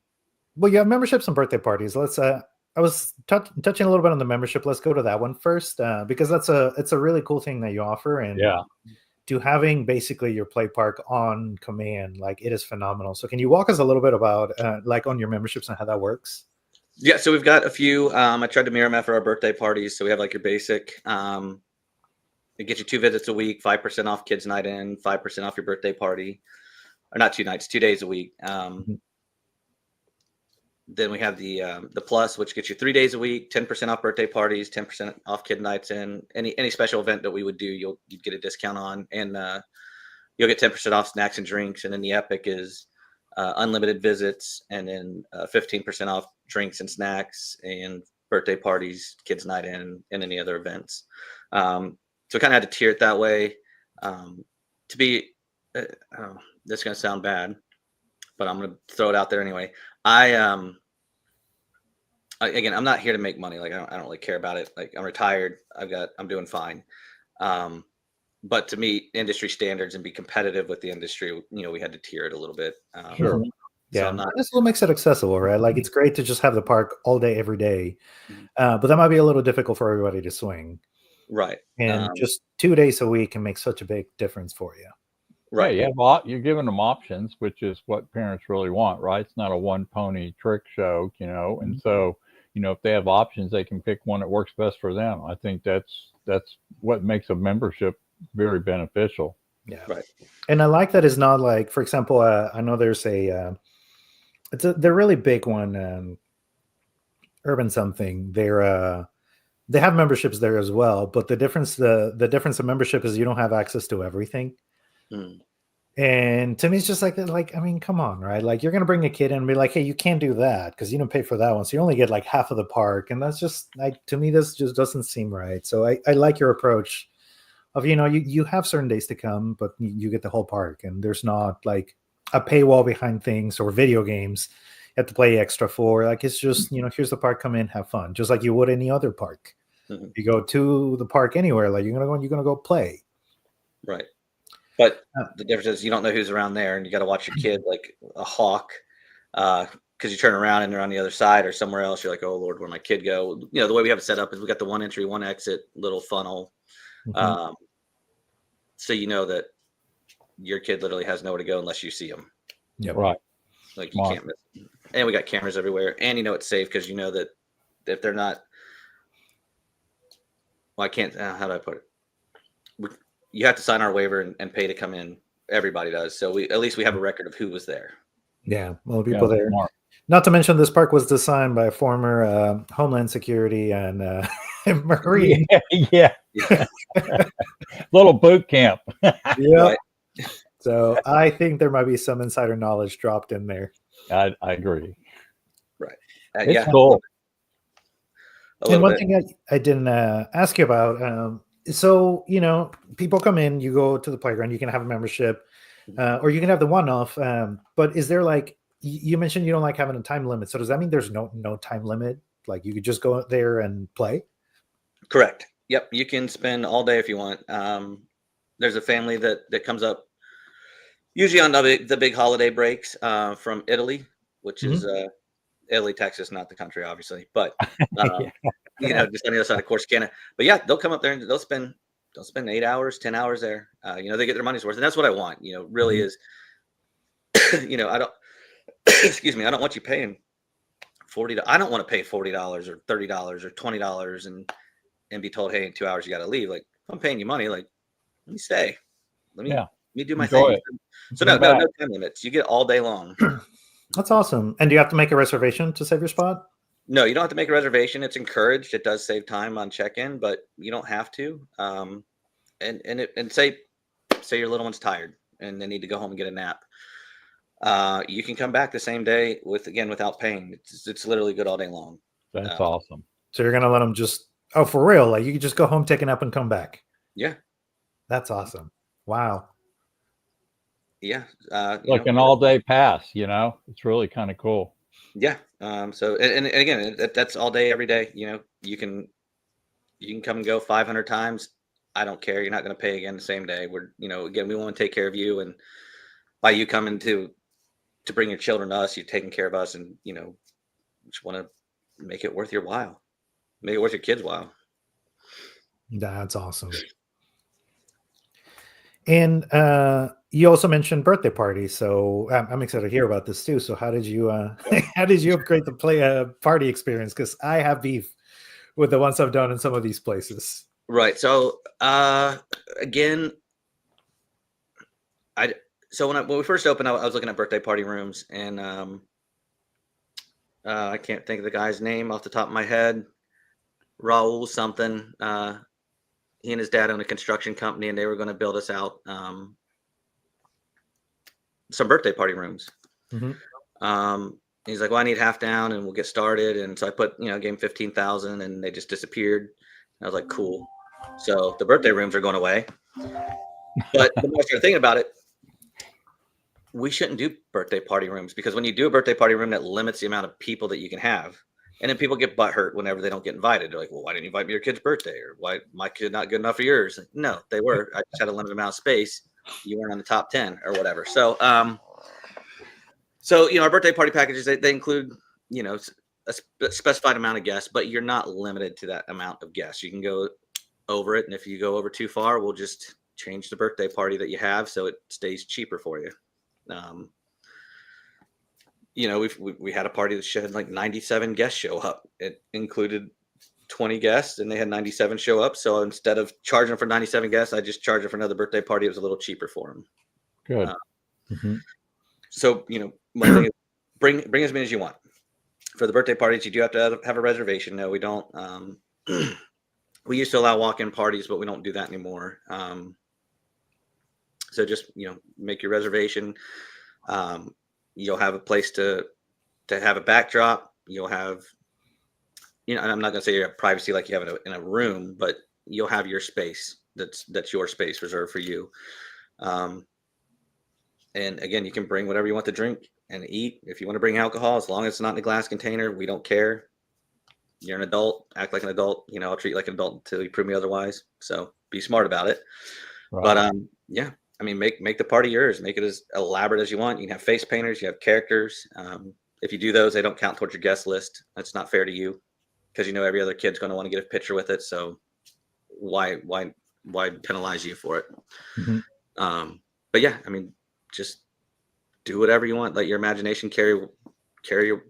you have memberships and birthday parties. Let's I was touching a little bit on the membership. Let's go to that one first because it's a really cool thing that you offer, and to having basically your play park on command, like it is phenomenal. So can you walk us a little bit about like on your memberships and how that works? Yeah, so we've got a few. I tried to mirror them after our birthday parties. So we have like your basic. It gets you 2 visits a week, 5% off kids' night in, 5% off your birthday party, or not 2 nights, 2 days a week. Then we have the plus, which gets you 3 days a week, 10% off birthday parties, 10% off kid nights in. Any special event that we would do, you'd get a discount on, and you'll get 10% off snacks and drinks. And then the Epic is unlimited visits, and then 15% off drinks and snacks and birthday parties, kids' night in, and any other events. So we kind of had to tier it that way. To be, this is going to sound bad, but I'm going to throw it out there anyway. Again, I'm not here to make money. Like I don't really care about it. Like I'm retired. I'm doing fine. But to meet industry standards and be competitive with the industry, we had to tier it a little bit. Sure. Yeah, so this will makes it accessible, right? Like it's great to just have the park all day, every day, but that might be a little difficult for everybody to swing. Right. And just 2 days a week can make such a big difference for you. Right. Yeah, you're giving them options, which is what parents really want, right? It's not a one pony trick show, and so, if they have options, they can pick one that works best for them. I think that's what makes a membership very beneficial. Yeah. Right. And I like that it's not like, for example, I know there's they're really big one, Urban something. They have memberships there as well, but the difference of membership is you don't have access to everything. And to me, it's just like that. Like, I mean, come on, right? Like, you're gonna bring a kid in and be like, "Hey, you can't do that because you didn't pay for that one, so you only get like half of the park." And that's just like, to me, this just doesn't seem right. So I like your approach of you have certain days to come, but you get the whole park, and there's not like a paywall behind things or video games you have to play extra for. Like, it's just here's the park, come in, have fun, just like you would any other park. You go to the park anywhere, like you're gonna go play. Right. But the difference is you don't know who's around there, and you got to watch your kid like a hawk, because you turn around and they're on the other side or somewhere else. You're like, oh Lord, where'd my kid go? You know, the way we have it set up is we got the one entry, one exit little funnel, Mhm. so you know that your kid literally has nowhere to go unless you see them. Yep. Right. Like Smart. you can't miss them. And we got cameras everywhere, and you know it's safe because you know that if they're not, well, I can't. How do I put it? You have to sign our waiver and pay to come in. Everybody does. So we at least we have a record of who was there. Yeah, well, Yeah, people there. smart. Not to mention, this park was designed by a former Homeland Security and Marine. Yeah. Little boot camp. Yep. Right. So I think there might be some insider knowledge dropped in there. I agree. Right. It's Yeah. cool. A And little one bit. thing I didn't ask you about, so, you know, people come in, you go to the playground, you can have a membership, or you can have the one-off. But is there like, you mentioned you don't like having a time limit. So does that mean there's no time limit? Like you could just go there and play? Correct. Yep. You can spend all day if you want. There's a family that comes up usually on the big holiday breaks from Italy, which is Italy, Texas, not the country, obviously, but you know, just on the other side of Corsicana. But yeah, they'll come up there and they'll spend 8 hours, 10 hours there. You know, they get their money's worth, and that's what I want. You know, really is. You know, I don't. Excuse me, I don't want you paying $40. I don't want to pay $40 or $30 or $20 and be told, hey, in 2 hours you got to leave. Like, if I'm paying you money, like, let me stay. Let me do my Enjoy thing. it. So Come no back. time limits. You get all day long. That's awesome. And do you have to make a reservation to save your spot? No, you don't have to make a reservation. It's encouraged. It does save time on check-in, but you don't have to. And say your little one's tired and they need to go home and get a nap. You can come back the same day without paying. It's literally good all day long. That's awesome. So you're going to let them just, oh, for real? Like you could just go home, take a nap and come back. Yeah. That's awesome. Wow. Yeah. Like an all-day pass, you know? It's really kind of cool. Yeah. So and again, that's all day, every day. You know, you can come and go 500 times. I don't care. You're not going to pay again the same day. Again, we want to take care of you, and by you coming to bring your children to us, you're taking care of us, and you know, just want to make it worth your while, make it worth your kids' while. That's awesome. And you also mentioned birthday parties, so I'm excited to hear about this too. So how did you upgrade the party experience? Because I have beef with the ones I've done in some of these places. Right. So again, when we first opened, I was looking at birthday party rooms, and I can't think of the guy's name off the top of my head. Raul something. He and his dad own a construction company, and they were going to build us out some birthday party rooms. He's like, well, I need half down and we'll get started. And so I gave him 15,000 and they just disappeared. And I was like, cool. So the birthday rooms are going away. But the more I started thinking about it, we shouldn't do birthday party rooms, because when you do a birthday party room, that limits the amount of people that you can have. And then people get butthurt whenever they don't get invited. They're like, well, why didn't you invite me to your kid's birthday? Or why my kid not good enough for yours? Like, no, they were. I just had a limited amount of space. You weren't on the top 10 or whatever. So, our birthday party packages, they include, a specified amount of guests, but you're not limited to that amount of guests. You can go over it. And if you go over too far, we'll just change the birthday party that you have so it stays cheaper for you. We had a party that had like 97 guests show up. It included 20 guests and they had 97 show up. So instead of charging for 97 guests, I just charged them for another birthday party. It was a little cheaper for them. Good. So, my thing is bring as many as you want. For the birthday parties, you do have to have a reservation. No, we don't. We used to allow walk-in parties, but we don't do that anymore. So just, make your reservation. You'll have a place to have a backdrop. You'll have, and I'm not going to say you have privacy like you have in a room, but you'll have your space. That's your space reserved for you. And again, you can bring whatever you want to drink and eat. If you want to bring alcohol, as long as it's not in a glass container, we don't care. You're an adult, act like an adult. I'll treat you like an adult until you prove me otherwise. So be smart about it. Right. But I mean, make the party yours. Make it as elaborate as you want. You can have face painters. You have characters. If you do those, they don't count towards your guest list. That's not fair to you, because you know every other kid's going to want to get a picture with it. So why penalize you for it? Mhm. But yeah, I mean, just do whatever you want. Let your imagination carry your.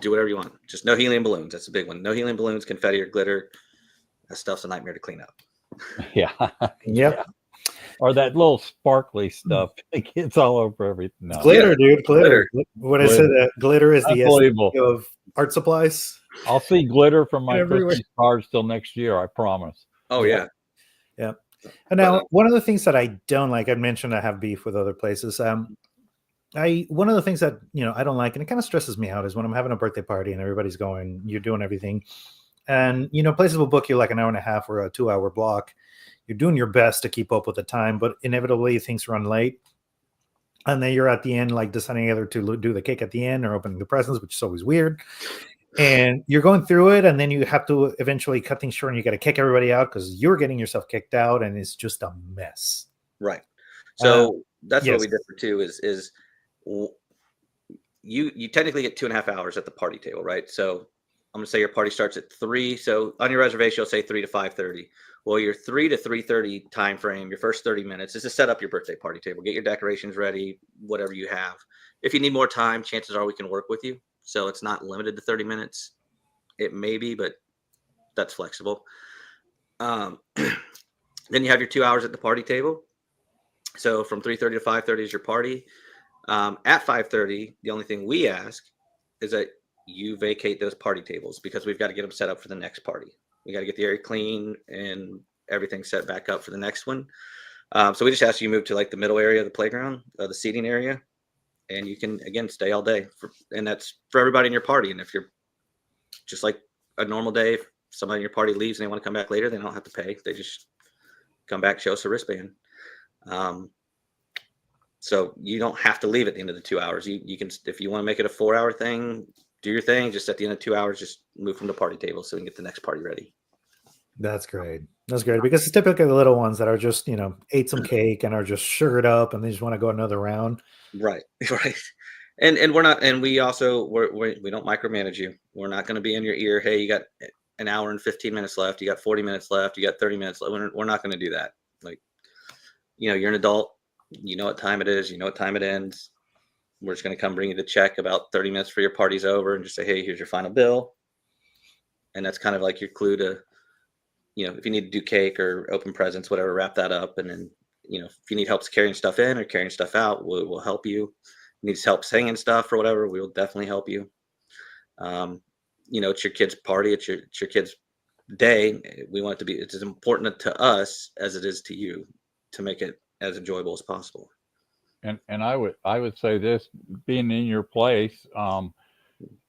Do whatever you want. Just no helium balloons. That's a big one. No helium balloons, confetti, or glitter. That stuff's a nightmare to clean up. Yeah. Yep. Or that little sparkly stuff. It gets all over everything. No. Glitter, dude. Glitter. What I said, glitter is the Unbelievable. essence of art supplies. I'll see glitter from my Everywhere. Christmas cards till next year. I promise. Oh yeah. Yeah. And now, one of the things that I don't like, I mentioned I have beef with other places. One of the things that I don't like, and it kind of stresses me out, is when I'm having a birthday party and everybody's going, you're doing everything, and places will book you like an hour and a half or a 2-hour block. You're doing your best to keep up with the time, but inevitably things run late, and then you're at the end like deciding either to do the cake at the end or opening the presents, which is always weird. And you're going through it, and then you have to eventually cut things short, and you got to kick everybody out because you're getting yourself kicked out, and it's just a mess. Right. So that's yes. what we differ too. Is you technically get 2.5 hours at the party table, right? So I'm gonna say your party starts at 3. So on your reservation, you'll say 3 to 5:30. Well, your 3 to 3:30 time frame, your first 30 minutes is to set up your birthday party table, get your decorations ready, whatever you have. If you need more time, chances are we can work with you. So it's not limited to 30 minutes. It may be, but that's flexible. Then you have your 2 hours at the party table. So from 3:30 to 5:30 is your party. At 5:30, the only thing we ask is that you vacate those party tables, because we've got to get them set up for the next party. We got to get the area clean and everything set back up for the next one. So we just ask you move to like the middle area of the playground, the seating area, and you can again stay all day. And that's for everybody in your party. And if you're just like a normal day, if somebody in your party leaves and they want to come back later, they don't have to pay. They just come back, show us a wristband. So you don't have to leave at the end of the 2 hours. You can, if you want to make it a 4-hour thing, do your thing. Just at the end of 2 hours, just move from the party table so we can get the next party ready. That's great. That's great, because it's typically the little ones that are just, ate some cake and are just sugared up and they just want to go another round. Right. Right. And we're not, and we also, we don't micromanage you. We're not going to be in your ear. Hey, you got an hour and 15 minutes left. You got 40 minutes left. You got 30 minutes left. We're not going to do that. Like, you're an adult. You know what time it is. You know what time it ends. We're just going to come bring you the check about 30 minutes for your party's over and just say, hey, here's your final bill. And that's kind of like your clue to, if you need to do cake or open presents, whatever, wrap that up. And then, if you need help carrying stuff in or carrying stuff out, we'll help you. Needs help hanging stuff or whatever, we'll definitely help you. It's your kid's party. It's your kid's day. We want it to be, it's as important to us as it is to you to make it as enjoyable as possible. And I would say this, being in your place,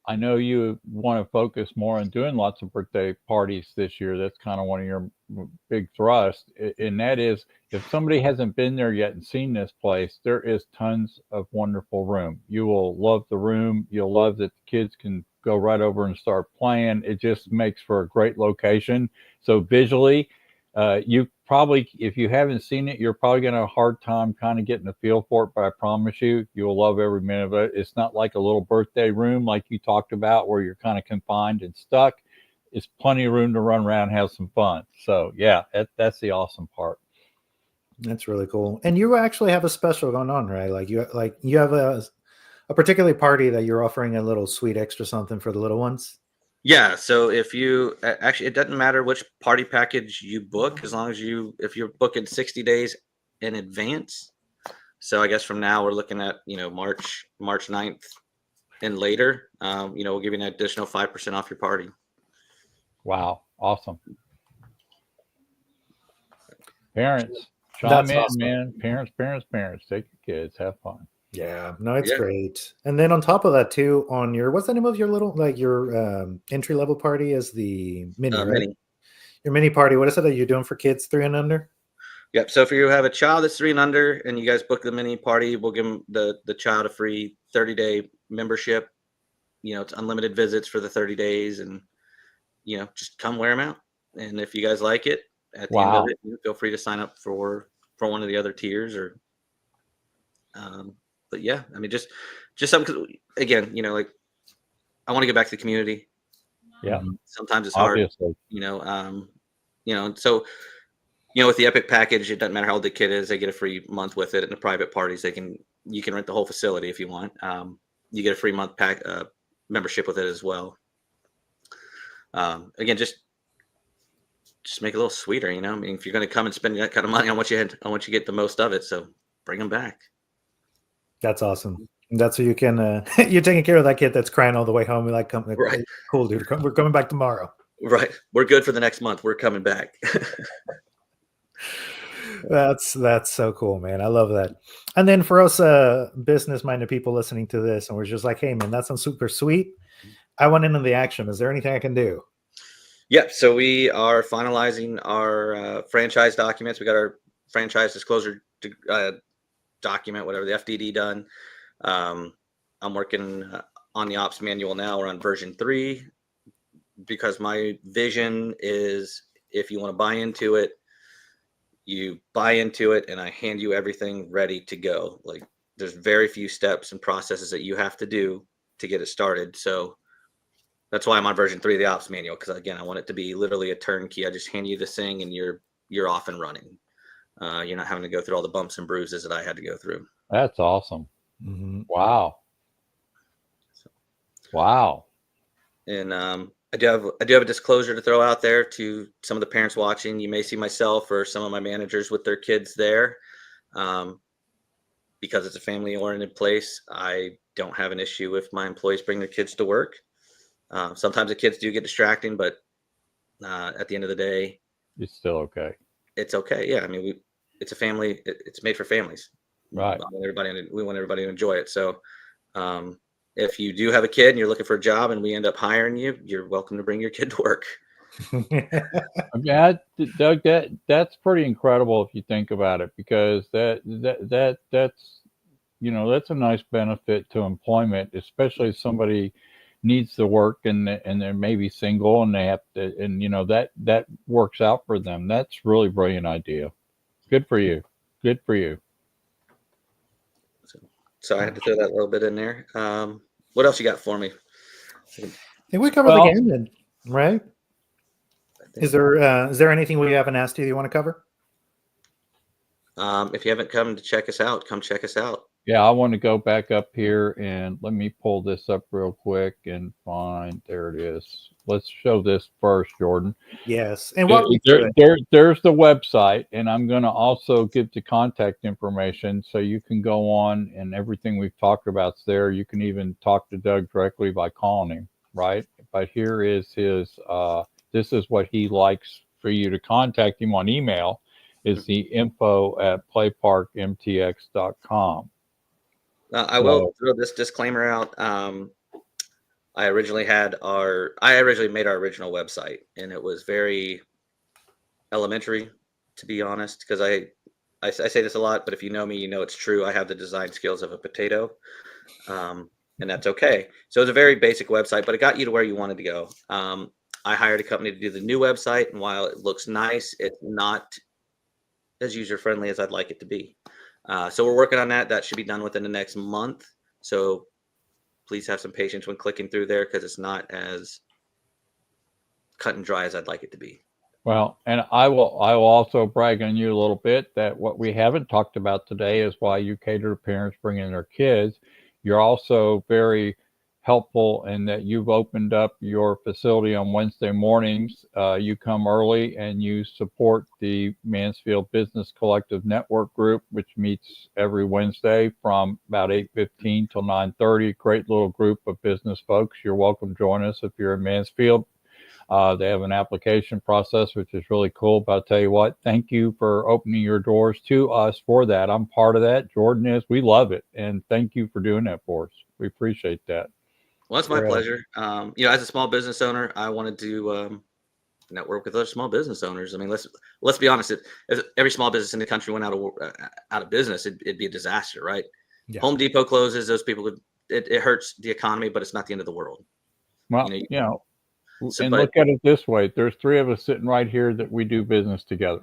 I know you want to focus more on doing lots of birthday parties this year. That's kind of one of your big thrusts. And that is, if somebody hasn't been there yet and seen this place, there is tons of wonderful room. You will love the room. You'll love that the kids can go right over and start playing. It just makes for a great location. So visually, you probably, if you haven't seen it, you're probably going to have a hard time kind of getting a feel for it, but I promise you, you'll love every minute of it. It's not like a little birthday room like you talked about where you're kind of confined and stuck. It's plenty of room to run around and have some fun. So yeah, that's the awesome part. That's really cool. And you actually have a special going on, right? Like you have a particular party that you're offering a little sweet extra something for the little ones. Yeah. So if you actually, it doesn't matter which party package you book, as long as if you're booking 60 days in advance. So I guess from now we're looking at, March 9th and later, we'll give you an additional 5% off your party. Wow. Awesome. Parents, chime That's in, awesome. man. Parents, take your kids, have fun. Yeah, no, it's great. And then on top of that too, on your, what's the name of your little, like your entry level party is the mini, right? Mini. Your mini party. What is it that you're doing for kids 3 and under? Yep. So if you have a child that's 3 and under and you guys book the mini party, we'll give them the child a free 30-day membership. It's unlimited visits for the 30 days, and just come wear them out. And if you guys like it, at the end of it, feel free to sign up for one of the other tiers, or But yeah, I mean, just something, again, like I want to get back to the community. Yeah. Sometimes it's hard, Obviously. So, with the Epic package, it doesn't matter how old the kid is, they get a free month with it. And the private parties, you can rent the whole facility if you want. You get a free month membership with it as well. Again, just make it a little sweeter, I mean, if you're going to come and spend that kind of money, I want you to get the most of it. So bring them back. That's awesome. That's so you can you're taking care of that kid that's crying all the way home. You're like, come, Right. Cool, dude. We're coming back tomorrow. Right. We're good for the next month. We're coming back. That's so cool, man. I love that. And then for us business-minded people listening to this, and we're just like, hey, man, that sounds super sweet. I want into the action. Is there anything I can do? Yeah. So we are finalizing our franchise documents. We got our franchise disclosure document, whatever, the FDD done. I'm working on the ops manual now. We're on version 3 because my vision is, if you want to buy into it, you buy into it, and I hand you everything ready to go. Like, there's very few steps and processes that you have to do to get it started. So that's why I'm on version 3 of the ops manual, because again, I want it to be literally a turnkey. I just hand you this thing and you're off and running. You're not having to go through all the bumps and bruises that I had to go through. That's awesome. Mm-hmm. Wow. Wow. And I do have a disclosure to throw out there to some of the parents watching. You may see myself or some of my managers with their kids there. Because it's a family-oriented place, I don't have an issue if my employees bring their kids to work. Sometimes the kids do get distracting, but at the end of the day, It's still okay. It's okay. Yeah, I mean, it's a family. It's made for families. Right. We want everybody to enjoy it. So if you do have a kid and you're looking for a job and we end up hiring you, you're welcome to bring your kid to work. I mean, Doug, that's pretty incredible if you think about it, because that's that's a nice benefit to employment, especially if somebody needs to work and they're maybe single and they have to, and that works out for them. That's really brilliant idea. Good for you. Good for you. So I had to throw that little bit in there. What else you got for me? I think we covered the gamut, right? Is there anything we haven't asked you want to cover? If you haven't come to check us out, come check us out. Yeah, I want to go back up here and let me pull this up real quick and find, there it is. Let's show this first, Jordan. Yes. And there's the website, and I'm going to also give the contact information so you can go on, and everything we've talked about's there. You can even talk to Doug directly by calling him, right? But here is his, this is what he likes for you to contact him on email, is the info@playparkmtx.com. I will throw this disclaimer out. I originally made our original website, and it was very elementary, to be honest, because I say this a lot, but if you know me, you know it's true. I have the design skills of a potato, and that's okay. So it's a very basic website, but it got you to where you wanted to go. I hired a company to do the new website, and while it looks nice, it's not as user-friendly as I'd like it to be. So we're working on that. That should be done within the next month. So please have some patience when clicking through there, because it's not as cut and dry as I'd like it to be. Well, and I will also brag on you a little bit that what we haven't talked about today is why you cater to parents bringing their kids. You're also very helpful in that you've opened up your facility on Wednesday mornings. You come early and you support the Mansfield Business Collective Network Group, which meets every Wednesday from about 8:15 till 9:30. Great little group of business folks. You're welcome to join us if you're in Mansfield. They have an application process, which is really cool. But I'll tell you what, thank you for opening your doors to us for that. I'm part of that. Jordan is. We love it. And thank you for doing that for us. We appreciate that. Well, it's my pleasure. As a small business owner, I wanted to network with other small business owners. I mean, let's be honest. If every small business in the country went out of business, it'd be a disaster, right? Yeah. Home Depot closes; those people it hurts the economy, but it's not the end of the world. Well, look at it this way: there's 3 of us sitting right here that we do business together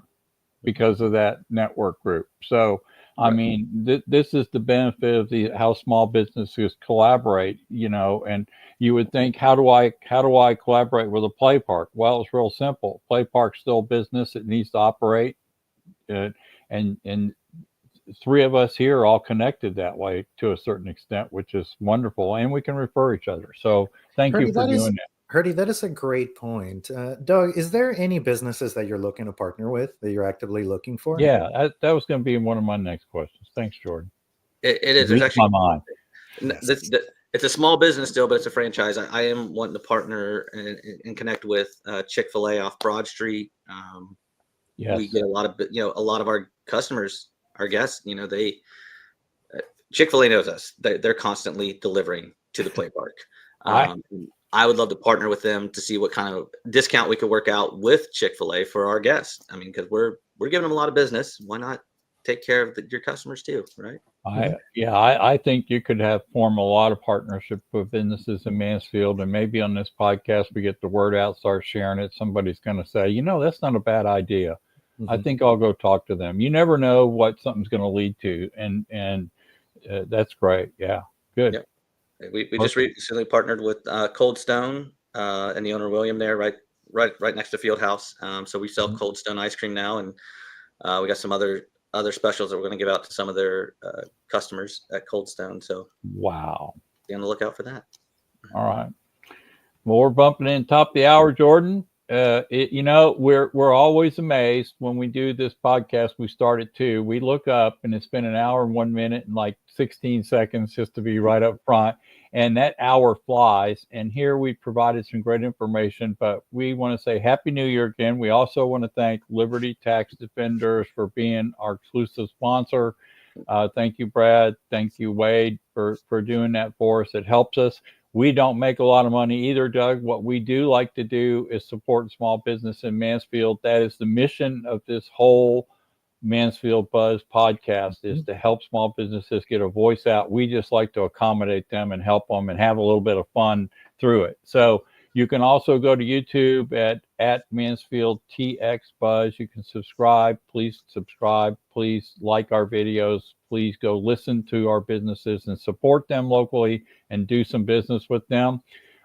because of that network group. So I Right. mean, this is the benefit of how small businesses collaborate, and you would think, how do I collaborate with a play park? Well, it's real simple. Play park's still a business. It needs to operate. And three of us here are all connected that way to a certain extent, which is wonderful. And we can refer each other. So thank you Herdy, for that is doing that. Herdy, that is a great point. Doug, is there any businesses that you're looking to partner with that you're actively looking for? Yeah, that was going to be one of my next questions. Thanks, Jordan. It is. There's Read actually my mind. it's a small business still, but it's a franchise. I am wanting to partner and connect with Chick-fil-A off Broad Street. Yes. We get a lot of our customers, our guests. They Chick-fil-A knows us. They're constantly delivering to the play park. I would love to partner with them to see what kind of discount we could work out with Chick-fil-A for our guests. I mean, because we're giving them a lot of business. Why not take care of your customers too, right? I think you could form a lot of partnership with businesses in Mansfield, and maybe on this podcast we get the word out, start sharing it. Somebody's going to say, that's not a bad idea. Mm-hmm. I think I'll go talk to them. You never know what something's going to lead to, and that's great. Yeah, good. Yep. We just recently partnered with Cold Stone and the owner William there, right next to Fieldhouse. So we sell Cold Stone ice cream now, and we got some other specials that we're going to give out to some of their customers at Cold Stone. So wow, be on the lookout for that. All right. Well, we're bumping in top of the hour, Jordan. We're always amazed when we do this podcast. We start at 2. We look up and it's been an hour and 1 minute and like 16 seconds just to be right up front. And that hour flies. And here we provided some great information, but we want to say Happy New Year again. We also want to thank Liberty Tax Defenders for being our exclusive sponsor. Thank you, Brad. Thank you, Wade, for doing that for us. It helps us. We don't make a lot of money either, Doug. What we do like to do is support small business in Mansfield. That is the mission of this whole Mansfield Buzz podcast, is to help small businesses get a voice out. We just like to accommodate them and help them and have a little bit of fun through it. So you can also go to YouTube at Mansfield TX Buzz. You can subscribe. Please subscribe. Please like our videos. Please go listen to our businesses and support them locally and do some business with them.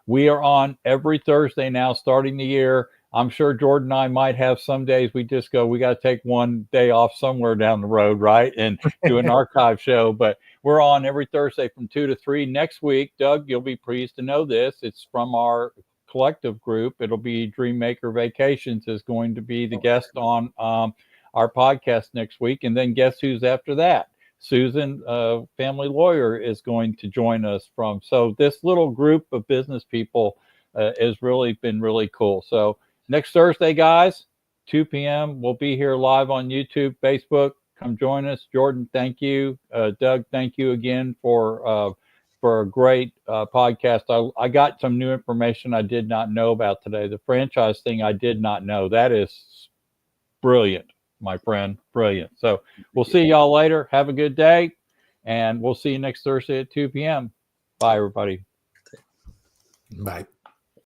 We are on every Thursday now, starting the year. I'm sure Jordan and I might have some days we just go, we got to take one day off somewhere down the road, right? And do an archive show. But we're on every Thursday from 2 to 3. Next week, Doug, you'll be pleased to know this. It's from our collective group. It'll be Dreammaker Vacations is going to be the guest on our podcast next week. And then guess who's after that? Susan, family lawyer, is going to join us from. So this little group of business people has really been really cool. So next Thursday, guys, 2 p.m. We'll be here live on YouTube, Facebook. Come join us. Jordan, thank you. Doug, thank you again for a great podcast. I got some new information I did not know about today. The franchise thing I did not know. That is brilliant, my friend. Brilliant. So we'll see y'all later. Have a good day. And we'll see you next Thursday at 2 p.m. Bye, everybody. Bye.